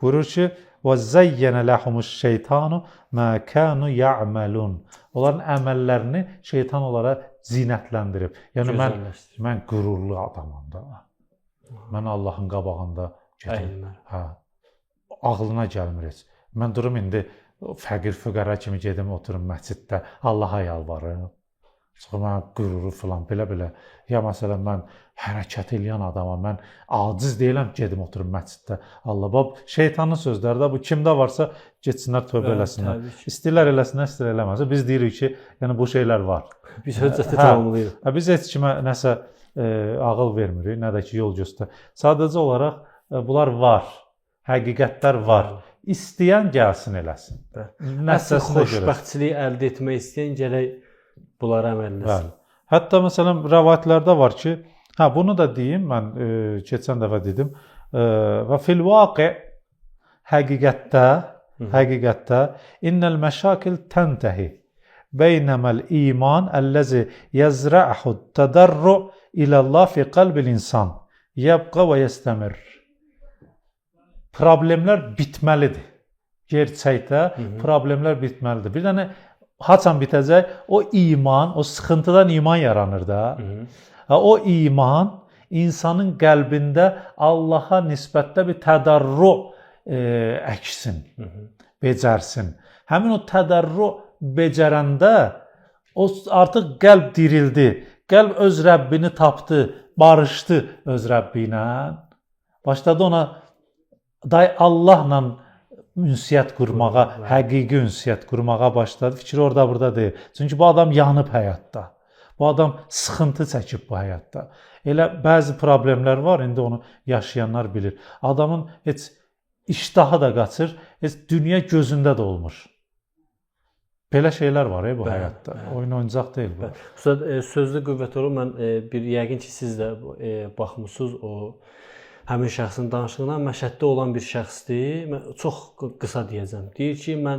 Buyurur ki, və zəyyənə ləhumuş şeytanu mə kənu ya'məlun. Onların əməllərini şeytan onlara zinətləndirib. Yəni mən qürurlu adamam da. Mən Allahın qabağında gedim. Ağlına gəlmir heç. Mən durum indi fəqir füqara kimi gedim oturum məsciddə Allaha yalvarım. Sonra mən qüruru filan belə. Ya məsələn mən hərəkət eləyən adamam, mən aciz deyiləm gedim oturum məsciddə. Allah bab şeytanın sözləri də bu kimdə varsa getsinlər tövbə eləsinlər. İstəyirlər eləsinlər, istəyirlər eləməsinlər. Biz deyirik ki, yəni bu şeylər var. Biz höccəti tamamlayırıq. Biz heç kimə nəsə ağıl vermirik, nə də ki yol göstər. Sadəcə olaraq bunlar var. Həqiqətlər var. İstəyən gəlsin eləsin. Əsl xoşbəxtçiliyi əldə etmək istəyən gərək bunlara əməl etsin. Hətta məsələn rəvayətlərdə var ki, bunu da deyim, mən keçən dəfə dedim. Və fil vaqi həqiqətdə innəl məşakil təntəhi. beynəməl iman əlləzi yəzrə'hu tədarru ilallah fi qalbil insan yəbqa və yəstəmir. Problemlər bitməlidir. Gerçəkdə problemlər bitməlidir. Bir dənə haçan bitəcək? O iman, o sıxıntıdan iman yaranır da. O iman insanın qəlbində Allaha nisbətdə bir tədarru əksin, becərsin. Həmin o tədarru becərəndə o artıq qəlb dirildi. Qəlb öz Rəbbini tapdı, barışdı öz Rəbbi ilə. Başladı ona Allahla ünsiyyət qurmağa, həqiqi ünsiyyət qurmağa başladı. Fikir orada burada deyil. Çünki bu adam yanıb həyatda. Bu adam sıxıntı çəkib bu həyatda. Elə bəzi problemlər var, indi onu yaşayanlar bilir. Adamın heç iştahı da qaçır, heç dünya gözündə də olmur. Belə şeylər var bu həyatda. Oyun oyuncaq deyil bu. Ustad, sözlü qüvvət olur. Mən yəqin ki, siz də baxmısınız o həmin şəxsin danışdığına. Məşhəddə olan bir şəxsdir. Mən çox qısa deyəcəm. Deyir ki, mən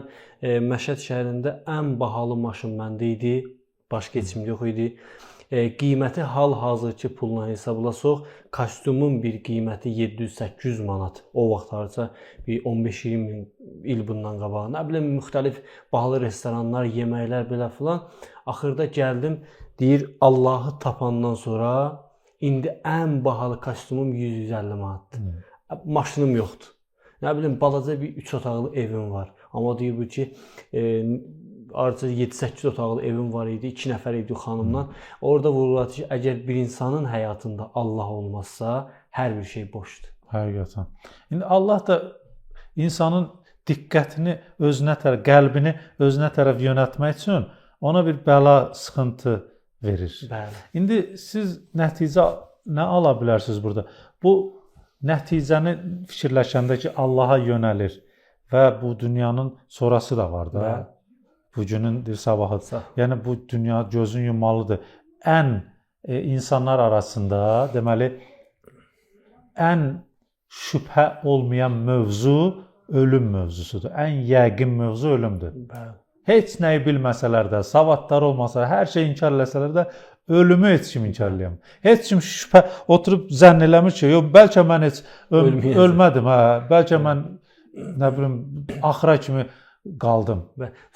Məşhəd şəhərində ən bahalı maşın məndə idi. Başqa heç kim yox idi. Qiyməti hal-hazırki pulla hesablasaq, kostyumun bir qiyməti 700-800 manat. O vaxt harca bir 15-20 min il bundan qabaq. Nə bilim, müxtəlif bahalı restoranlar, yeməklər belə filan. Axırda gəldim, deyir, Allahı tapandan sonra indi ən bahalı kostyumum 150 manatdır. Maşınım yoxdur. Nə bilim, balaca bir 3 otaqlı evim var. Amma deyir bu ki, artıq 7-8 otaqlı evim var idi, 2 nəfər idi xanımla. Orada vuruladı ki, əgər bir insanın həyatında Allah olmazsa, hər bir şey boşdur. Həqiqətən. İndi Allah da insanın diqqətini özünə tərəf, qəlbini özünə tərəf yönəltmək üçün ona bir bəla, sıxıntı verir. Bəli. İndi siz nəticə nə ala bilərsiniz burada? Bu nəticəni fikirləşəndə ki, Allaha yönəlir və bu dünyanın sonrası da var da. Bəli. Bugünün sabahı. Yəni bu dünya gözün yumalıdır. Ən insanlar arasında deməli ən şübhə olmayan mövzu ölüm mövzusudur. Ən yəqin mövzu ölümdür. Bəli. Heç nəyi bilməsələr də, savadlar olmasa, hər şey inkar eləsələr də ölümü heç kim inkar eləyəm. Heç kim şübhə oturub zənn eləmir ki, yox bəlkə mən heç ölmədim, bəlkə mən nə bilim axıra kimi qaldım.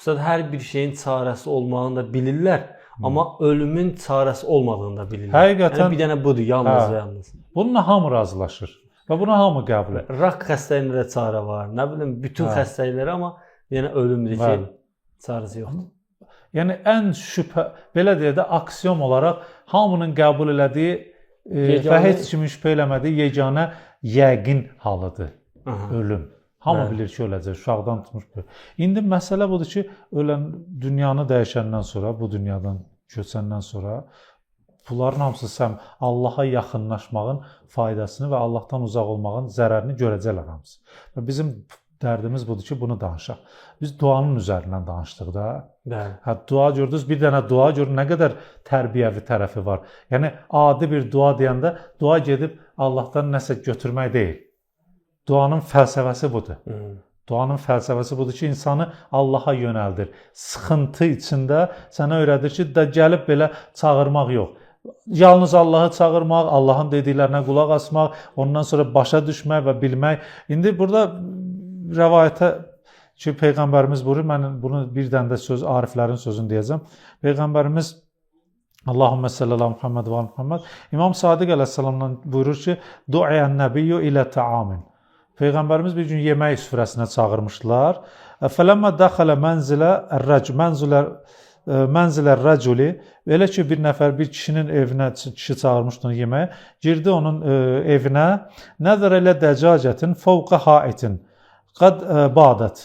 Ustad, hər bir şeyin çarəsi olmağını da bilirlər, amma ölümün çarəsi olmadığını da bilirlər. Həqiqətən yəni bir dənə budur, yalnız və yalnız. Bununla hamı razılaşır və buna hamı qəbul edir. Rak xəstəliyinə də çarə var. Nə bilim, bütün xəstəliklərə, amma yenə ölümdür ki, çarəsi yoxdur. Yəni ən şübhə, belə deyək də aksiom olaraq hamının qəbul elədiyi və heç kimin şübhə eləmədiyi yeganə yəqin halıdır. Ölüm. Hamı bilir ki, öləcək, uşaqdan tutmuş. İndi məsələ budur ki, ölən dünyanı dəyişəndən sonra, bu dünyadan köçəndən sonra bunların hamısı sən Allaha yaxınlaşmağın faydasını və Allahdan uzaq olmağın zərərini görəcəklər hamısı. Və bizim dərdimiz budur ki, bunu danışaq. Biz duanın üzərindən danışdıq da. Bəli. Dua gördünüz, bir dənə dua görün, nə qədər tərbiyəvi tərəfi var. Yəni, adi bir dua deyəndə, dua gedib Allahdan nəsə götürmək deyil. Duanın fəlsəfəsi budur. Duanın fəlsəfəsi budur ki, insanı Allaha yönəldir. Sıxıntı içində sənə öyrədir ki, da gəlib belə çağırmaq yox. Yalnız Allahı çağırmaq, Allahın dediklərinə qulaq asmaq, ondan sonra başa düşmək və bilmək. İndi burada rəvayətə ki, Peyğəmbərimiz buyurur, mən bunu bir dənə də söz, ariflərin sözünü deyəcəm. Peyğəmbərimiz Allahümme sallallahu Muhammed və Muhammed İmam Sadiq əleyhissalamdan buyurur ki, du'iyən nəbiyyü ilə ta'amin. Peyğəmbərimiz bir gün yemək süfrəsinə çağırmışlar. Fələmmə dəxələ mənzilə rəculi, elə ki, bir nəfər bir kişinin evinə kişi çağırmışdı yeməyə, girdi onun evinə, nəzər elə dəcacətin fəvqə haitin, qad badət.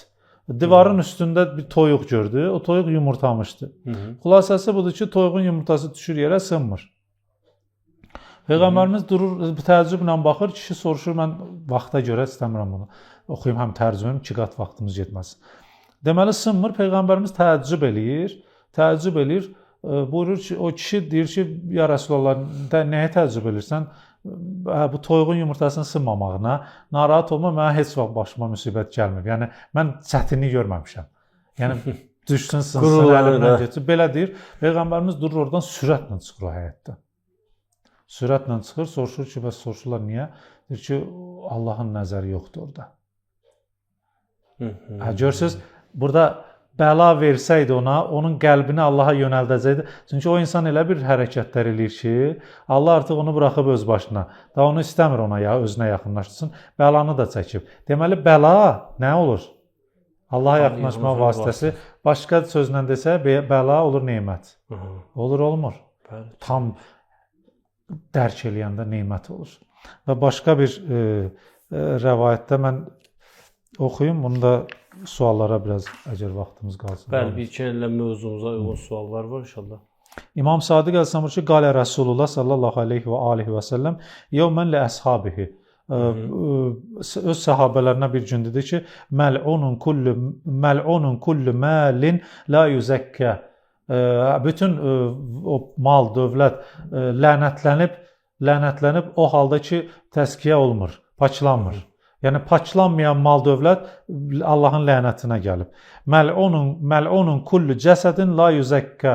Divarın üstündə bir toyuq gördü, o toyuq yumurtamışdı. Xülasəsi budur ki, toyuğun yumurtası düşür yerə, sınmır. Peyğəmbərimiz durur, təəccüblə baxır, kişi soruşur, mən vaxta görə istəmirəm bunu. Oxuyum, həm tərcüməm, 2 qat vaxtımız getməsin. Deməli, sınmır, Peyğəmbərimiz təəccüb eləyir, buyurur ki, o kişi deyir ki, ya Rəsulullah, nəyə təəccüb eləyirsən? Bu toyuğun yumurtasının sınmamağına, narahat olma, mənə heç vaxt başıma müsibət gəlmir. Yəni, mən çətinlik görməmişəm. Yəni, düşsün, sınsın, Qurular əlimdən da. keçsin. Belə deyir. Peyğəmbərimiz durur oradan sürətlə çıxır o həyətdən. Sürətlə çıxır, soruşur ki, bəs soruşurlar niyə? Deyir ki, Allahın nəzəri yoxdur orada. Görürsüz, burada bəla versəydi ona, onun qəlbini Allaha yönəldəcəkdi. Çünki o insan elə bir hərəkətlər eləyir ki, Allah artıq onu buraxıb öz başına. Da onu istəmir ona ya, özünə yaxınlaşsın. Bəlanı da çəkib. Deməli, bəla nə olur? Allaha yaxınlaşma vasitəsi. Başqa sözlə desə, bəla olur nemət. Olur, olmur. Tam dərk eləyəndə nemət olur. Və başqa bir rəvayətdə mən oxuyum, bunu da suallara biraz əgər vaxtımız qalsın. Bəli, bir iki ilə mövzumuza uyğun suallar var inşallah. İmam Sadiq Əleyhisselam ki, qalə Rasulullah sallallahu aleyhi və alihi və səlləm yevmən li əshabihi. Öz səhabələrinə bir gün dedi ki, məl'unun kullu malin la yuzakkə. Bütün o mal, dövlət lənətlənib o halda ki, təskiyə olmur, paçlanmır. Yəni paçlanmayan mal dövlət Allahın lənətinə gəlib. Məl'unun kullu cəsədin la yuzakkə.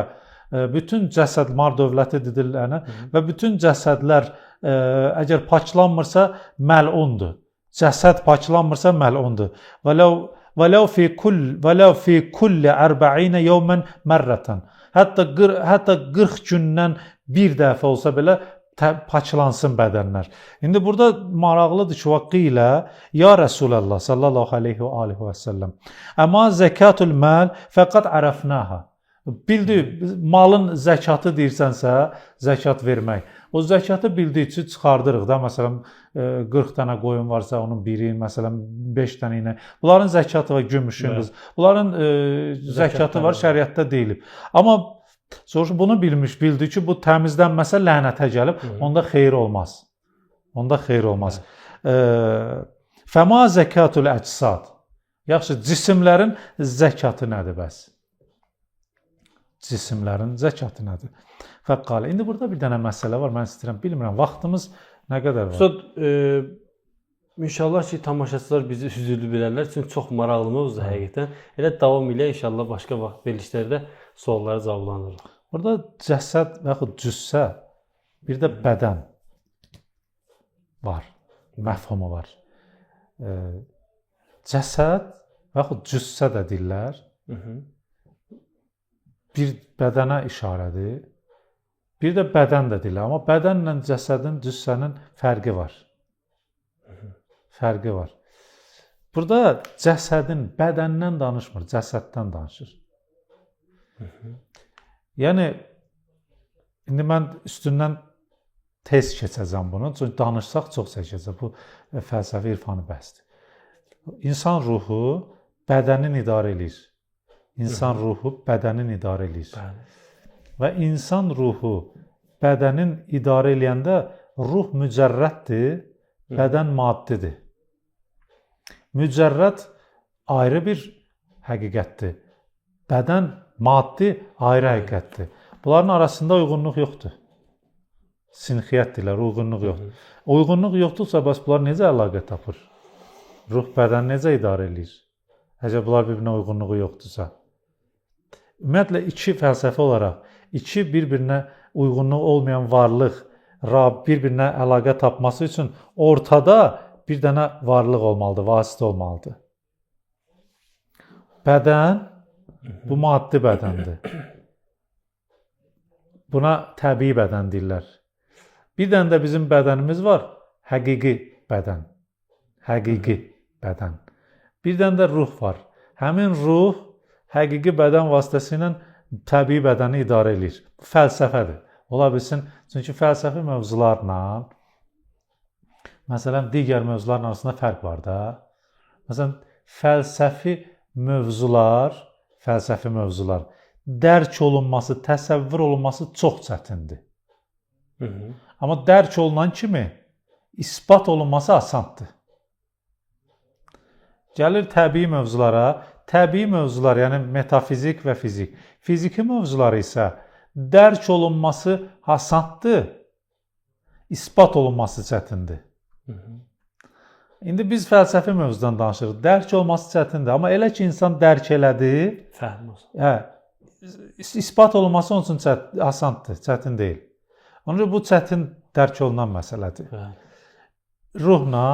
Bütün cəsəd mal dövləti dedilənə və bütün cəsədlər əgər paçlanmırsa məl'undur. Cəsəd paçlanmırsa məl'undur. Vələv fi kulli 40 yevmən mərrətən. Hətta 40 gündən bir dəfə olsa belə paçlansın bədənlər. İndi burada maraqlıdır ki, vaqilə ya Rəsulullah sallallahu aleyhi və alihi və səlləm. Əma zəkatul mal fəqat ərəfnaha. Bildi, malın zəkatı deyirsənsə, zəkat vermək. O zəkatı bildiyi üçün çıxardırıq da. Məsələn, 40 dənə qoyun varsa, onun biri, məsələn, 5 dənə ilə. Bunların zəkatı var, gümüşün qız. Bunların zəkatı var, şəriətdə deyilib. Amma soruş bunu bildi ki, bu təmizlənməsə lənətə gəlib, onda xeyir olmaz. Onda xeyir olmaz. Fəma zəkatul əcsad. Yaxşı, cisimlərin zəkatı nədir bəs? Cisimlərin zəkatı nədir? Fəqqalə. İndi burada bir dənə məsələ var, mən istəyirəm, bilmirəm, vaxtımız nə qədər var? Üstad, inşallah ki, tamaşaçılar bizi üzülü bilərlər, çünki çox maraqlı mövzudur həqiqətən. Elə davam ilə inşallah başqa vaxt verilişlərdə sualları cavablanırıq. Burada cəsəd və yaxud cüssə, bir də bədən var, məfhumu var. Cəsəd və yaxud cüssə də deyirlər. Bir bədənə işarədir. Bir də bədən də deyirlər. Amma bədənlə cəsədin, cüssənin fərqi var. Fərqi var. Burada cəsədin bədəndən danışmır, cəsəddən danışır. Yəni, indi mən üstündən tez keçəcəm bunu. Çünki danışsaq çox çəkəcək. Bu fəlsəfi irfanı bəhsdir. İnsan ruhu bədənin idarə edir. İnsan ruhu bədənin idarə edir. Və insan ruhu bədənin idarə eləyəndə ruh mücərrəddir, bədən maddidir. Mücərrəd ayrı bir həqiqətdir. Bədən maddi ayrı həqiqətdir. Bunların arasında uyğunluq yoxdur. Sinxiyyət deyirlər, uyğunluq yoxdur. Uyğunluq yoxdursa, bəs bunlar necə əlaqə tapır? Ruh bədəni necə idarə edir? Əgər bunlar bir-birinə uyğunluğu yoxdursa. Ümumiyyətlə, iki fəlsəfi olaraq, iki bir-birinə uyğunluq olmayan varlıq bir-birinə əlaqə tapması üçün ortada bir dənə varlıq olmalıdır, vasitə olmalıdır. Bədən, bu maddi bədəndir. Buna təbii bədən deyirlər. Bir dənə də bizim bədənimiz var, həqiqi bədən. Həqiqi bədən. Bir dənə də ruh var. Həmin ruh həqiqi bədən vasitəsilə təbii bədəni idarə edir. Bu fəlsəfədir. Ola bilsin, çünki fəlsəfi mövzularla, məsələn, digər mövzuların arasında fərq var da. Məsələn, fəlsəfi mövzular dərk olunması, təsəvvür olunması çox çətindir. Amma dərk olunan kimi isbat olunması asandır. Gəlir təbii mövzulara, təbii mövzular, yəni metafizik və fizik. Fiziki mövzular isə dərk olunması asandır, isbat olunması çətindir. İndi biz fəlsəfi mövzudan danışırıq. Dərk olması çətindir, amma elə ki insan dərk elədi, Fəhm olsun. isbat olunması onun üçün asandır, çətin deyil. Onun üçün bu çətin dərk olunan məsələdir. Bəli. Ruhla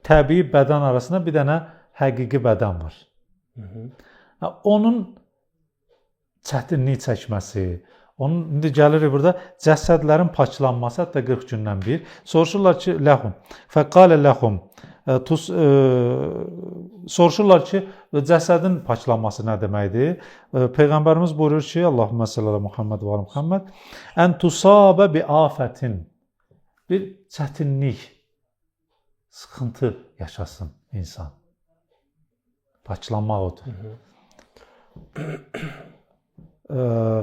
təbii bədən arasında bir dənə həqiqi bədən var. Onun çətinlik çəkməsi, onun indi gəlirik burada cəsədlərin paklanması, hətta 40 gündən bir. Soruşurlar ki, ləhum. Fəqalə ləhum. Soruşurlar ki, cəsədin paklanması nə deməkdir? Peyğəmbərimiz buyurur ki, Allahümmə salli alə Muhammed və alə Muhammed, ən tusabə bi afətin. Bir çətinlik, sıxıntı yaşasın insan. Paklanmaq odur.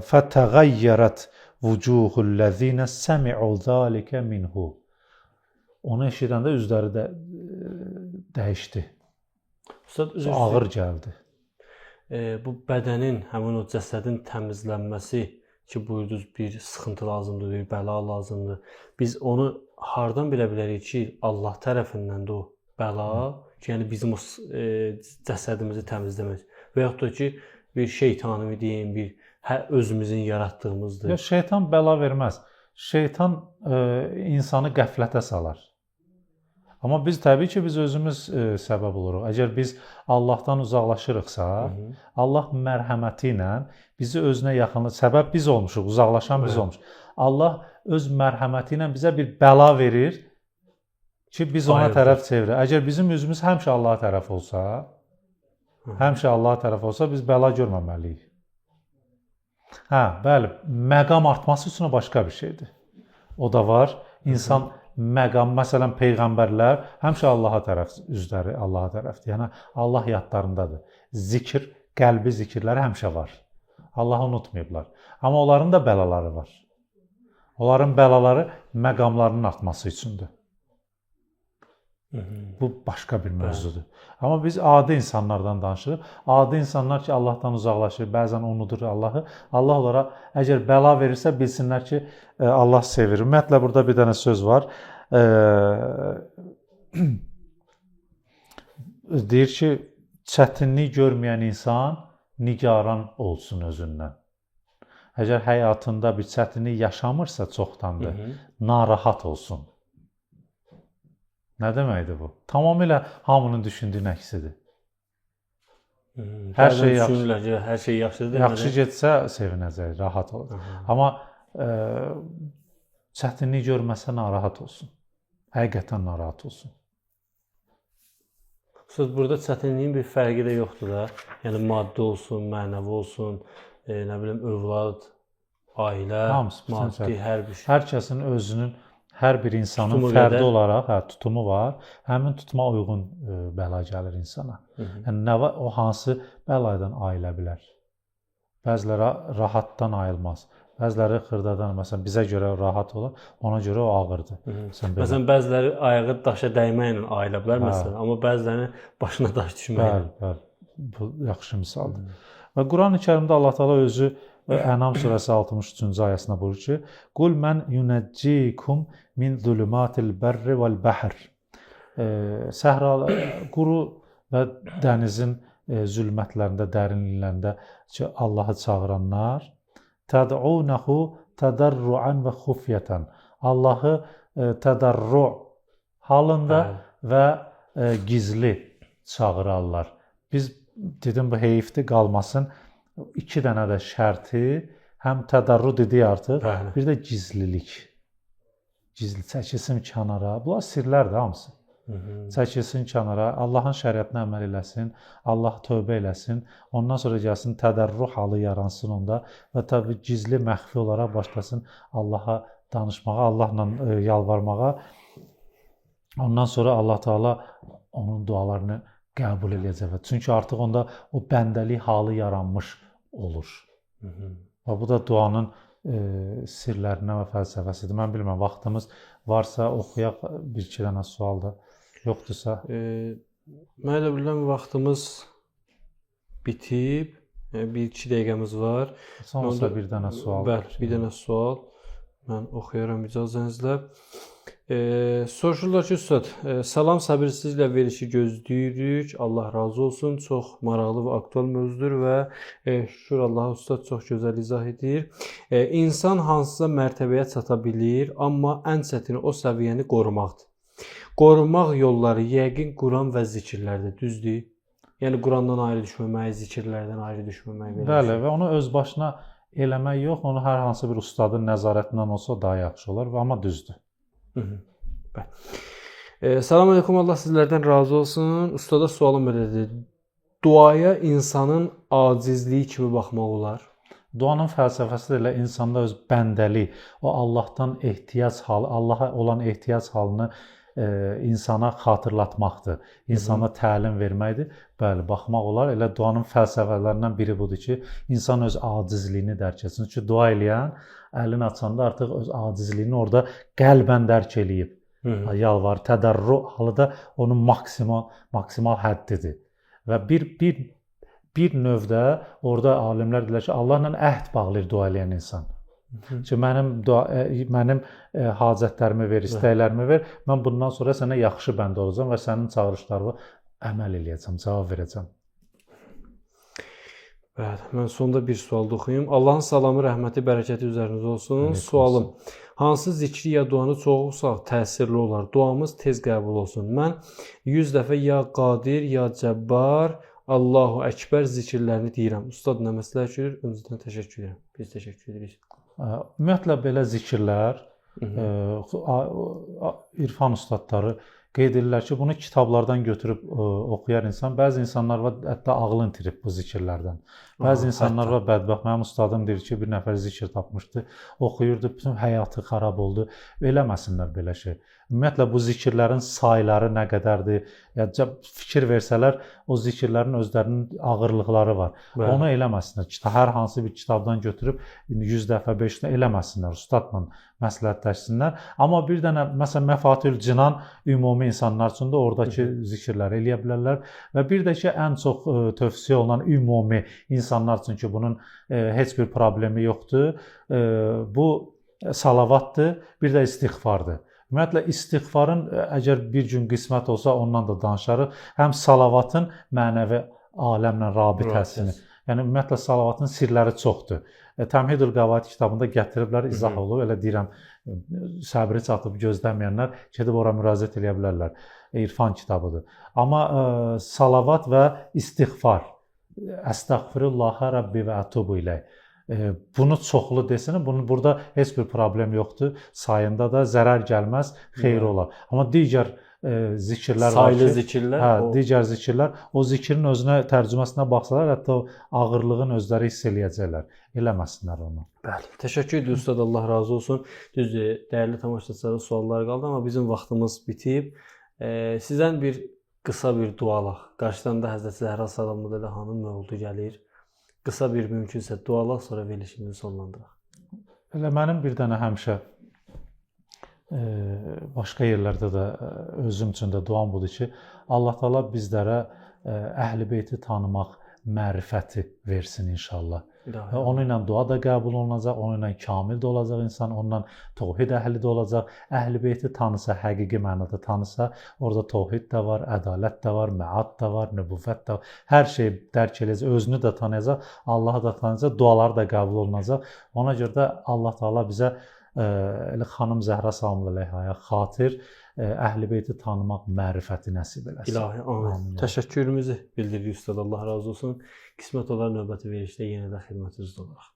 Fətəğəyyərət vücuhullezine səmi'u zəlikə minhu. Onu eşidəndə üzləri də dəyişdi. Ağır gəldi. Bu bədənin, həmin o cəsədin təmizlənməsi ki, buyurdunuz bir sıxıntı lazımdır, bir bəla lazımdır. Biz onu hardan bilə bilərik ki, Allah tərəfindəndir o bəla, ki, yəni bizim o cəsədimizi təmizləmək və yaxud da ki, bir şeytanı deyim, bir özümüzün yaratdığımızdır. Yox, şeytan bəla verməz. Şeytan insanı qəflətə salar. Amma biz təbii ki, biz özümüz səbəb oluruq. Əgər biz Allahdan uzaqlaşırıqsa, Allah mərhəməti ilə bizi özünə yaxınlıq, səbəb biz olmuşuq, uzaqlaşan biz olmuşuq. Allah öz mərhəməti ilə bizə bir bəla verir ki, biz ona tərəf çevirək. Əgər bizim üzümüz həmişə Allaha tərəf olsa, biz bəla görməməliyik. Bəli, məqam artması üçün başqa bir şeydir. O da var. İnsan məqam, məsələn, peyğəmbərlər həmişə Allaha tərəf, üzləri Allaha tərəfdir. Yəni, Allah yadlarındadır. Zikr, qəlbi zikirləri həmişə var. Allahı unutmayıblar. Amma onların da bəlaları var. Onların bəlaları məqamlarının artması üçündür. Bu başqa bir mövzudur. Amma biz adi insanlardan danışırıq. Adi insanlar ki, Allahdan uzaqlaşır, bəzən unudur Allahı. Allah onlara əgər bəla verirsə, bilsinlər ki, Allah sevir. Ümumiyyətlə, burada bir dənə söz var. Deyir ki, çətinlik görməyən insan nigaran olsun özündən. Əgər həyatında bir çətinlik yaşamırsa çoxdandır, narahat olsun. Nə deməkdir bu? Tamamilə hamının düşündüyün əksidir. Hər şey yaxşı. Hər şey yaxşıdır. Yaxşı getsə sevinəcək, rahat olacaq. Amma çətinlik görməsə narahat olsun. Həqiqətən narahat olsun. Söz burada çətinliyin bir fərqi də yoxdur da. Yəni maddi olsun, mənəvi olsun, nə bilim övlad, ailə, maddi hər bir şey. Hər kəsin özünün, hər bir insanın fərdi olaraq tutumu var. Həmin tutuma uyğun bəla gəlir insana. Yəni o hansı bəladan ayıla bilər? Bəziləri rahatdan ayılmaz. Bəziləri xırdadan, məsələn, bizə görə rahat olur, ona görə o ağırdır. Məsələn, bəziləri ayağı daşa dəyməklə ayıla bilər, məsələn, amma bəzilərinin başına daş düşməklə. Bəli, bu yaxşı misaldır. Və Quran-ı Kərimdə Allah Taala özü Ənam surəsi 63-cü ayəsində buyurur ki: "Qul men yunəccikum min zulumatil berri vel bahr." Səhra, quru və dənizin zülmətlərində, dərinliklərində ki, Allahı çağıranlar təd'unehu tədarruan və xufyatan. Allahı tədarru halında və gizli çağırarlar. Biz dedim bu heyfdir qalmasın. 2 dənə də şərti, həm tədarru dedik artıq, bir də gizlilik. Gizli çəkilsin kənara. Bunlar sirlərdir hamısı. Çəkilsin kənara, Allahın şəriətinə əməl eləsin, Allah tövbə eləsin, ondan sonra gəlsin tədarru halı yaransın onda və təbii gizli, məxfi olaraq başlasın Allaha danışmağa, Allahla yalvarmağa. Ondan sonra Allah Taala onun dualarını qəbul edəcək. Çünki artıq onda o bəndəlik halı yaranmış olur. Və bu da duanın sirlərinə və fəlsəfəsidir. Mən bilmirəm, vaxtımız varsa oxuyaq bir-iki dənə sual da. Yoxdursa? Mən elə bilirəm, vaxtımız bitib. 1-2 dəqiqəmiz var. Sonrasında bir dənə sual. Bəli, bir dənə sual. Mən oxuyaram icazənizlə. Soruşurlar ki, Ustad, salam, səbirsizliklə verilişi gözləyirik. Allah razı olsun. Çox maraqlı və aktual mövzudur və şükür Allaha, Ustad çox gözəl izah edir. İnsan hansısa mərtəbəyə çata bilir, amma ən çətini o səviyyəni qorumaqdır. Qorumaq yolları yəqin Quran və zikirlərdir, düzdür? Yəni Qurandan ayrı düşməmək, zikirlərdən ayrı düşməmək. Bəli, və onu öz başına eləmək yox, onu hər hansı bir ustadın nəzarətindən olsa daha yaxşı olar, amma düzdür. Salam əleykum, Allah sizlərdən razı olsun. Ustada sualım belədir. Duaya insanın acizliyi kimi baxmaq olar? Duanın fəlsəfəsi də elə insanda öz bəndəlik, o Allahdan ehtiyac halı, Allaha olan ehtiyac halını insana xatırlatmaqdır. İnsana təlim verməkdir. Bəli, baxmaq olar. Elə duanın fəlsəfələrindən biri budur ki, insan öz acizliyini dərk etsin. Çünki dua eləyən əlini açanda artıq öz acizliyini orada qəlbən dərk eləyib. Yalvar, tədarru halı da onun maksimal həddidir. Və bir növdə orada alimlər deyirlər ki, Allahla əhd bağlayır dua eləyən insan. Ki mənim hacətlərimi ver, istəklərimi ver. Mən bundan sonra sənə yaxşı bəndə olacağam və sənin çağırışlarına əməl eləyəcəm, cavab verəcəm. Bəli, mən sonda bir sual da oxuyum. Allahın salamı, rəhməti, bərəkəti üzərinizə olsun. Sualım: hansı zikri ya duanı çox oxusaq təsirli olar? Duamız tez qəbul olsun. Mən 100 dəfə ya Qadir, ya Cəbbar, Allahu Əkbər zikirlərini deyirəm. Ustad nə məsləhət görür? Öncədən təşəkkür edirəm. Biz təşəkkür edirik. Ümumiyyətlə belə zikirlər İrfan ustadları qeyd edirlər ki, bunu kitablardan götürüb oxuyan insan, bəzi insanlar var, hətta ağlını itirib bu zikirlərdən. Bəzi insanlar var, bədbəxt, mənim ustadım deyir ki, bir nəfər zikir tapmışdı, oxuyurdu, bütün həyatı xarab oldu. Eləməsinlər belə şey. Ümumiyyətlə bu zikirlərin sayları nə qədərdir? Yəni fikir versələr, o zikirlərin özlərinin ağırlıqları var. Bəli. Onu eləməsinlər. Hər hansı bir kitabdan götürüb 100 dəfə, 5 dəfə eləməsinlər. Ustadla məsləhətləşsinlər. Amma bir dənə məsələn Məfatihül Cinan ümumi insanlar üçün də oradakı zikirləri eləyə bilərlər və bir də ki, ən çox tövsiyə olunan ümumi insanlar üçün ki, bunun heç bir problemi yoxdur. Bu salavatdır, bir də istiğfardır. Ümumiyyətlə istiğfarın əgər bir gün qismət olsa ondan da danışarıq. Həm salavatın mənəvi aləmlə rabitəsini. Yəni ümumiyyətlə salavatın sirləri çoxdur. Təmhidül Qəvaid kitabında gətiriblər, izah olub. Elə deyirəm, səbri çatıb gözləməyənlər gedib ora müraciət edə bilərlər. İrfan kitabıdır. Amma salavat və istiğfar, Əstəğfirullaha Rabbi və ətubu iləyh. Bunu çoxlu desin, burada heç bir problem yoxdur. Sayında da zərər gəlməz, xeyir olar. Amma digər zikirlər var ki, sayılı zikirlər, digər zikirlər, o zikrin özünə tərcüməsinə baxsalar, hətta o ağırlığın özləri hiss eləyəcəklər. Eləməsinlər onu. Bəli. Təşəkkür edirəm Ustad, Allah razı olsun. Düzdür, dəyərli tamaşaçılara suallar qaldı, amma bizim vaxtımız bitib. Sizdən bir qısa bir dualaq. Qarşıdan da Həzrət Zəhra salamı da xanım mövzu gəlir. Qısa bir mümkünsə dualaq, sonra verilişimizi sonlandıraq. Elə mənim bir dənə həmişə başqa yerlərdə də özüm üçün də duam budur ki, Allah Taala bizlərə Əhl-i-Beyti tanımaq mərifəti versin inşallah. Onun ilə dua da qəbul olunacaq, onun ilə kamil də olacaq insan, onunla təvhid əhli də olacaq. Əhl-i-Beyti tanısa, həqiqi mənada tanısa, orada təvhid də var, ədalət də var, məad da var, nübüvvət də var. Hər şey dərk edəcək, özünü də tanıyacaq, Allahı da tanıyacaq, duaları da qəbul olunacaq. Ona görə də Allah Taala bizə xanım Zəhra salamü əleyhaya xatir Əhl-i-Beyti tanımaq mərifəti nəsib eləsin. İlahi, amin. Təşəkkürümüzü bildiririk Ustad, Allah razı olsun. Qismət olar növbəti verilişdə yenə də xidmətinizdə olaraq.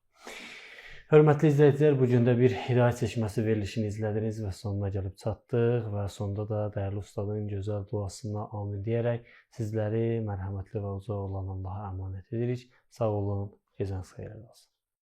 Hörmətli izləyicilər, bu gün də bir hidayət çəkməsi verilişini izlədiniz və sonuna gəlib çatdıq və sonda da dəyərli ustadın gözəl duasına amin deyərək sizləri mərhəmətli və uca olan Allaha əmanət edirik. Sağ olun, gecəniz xeyirli olsun.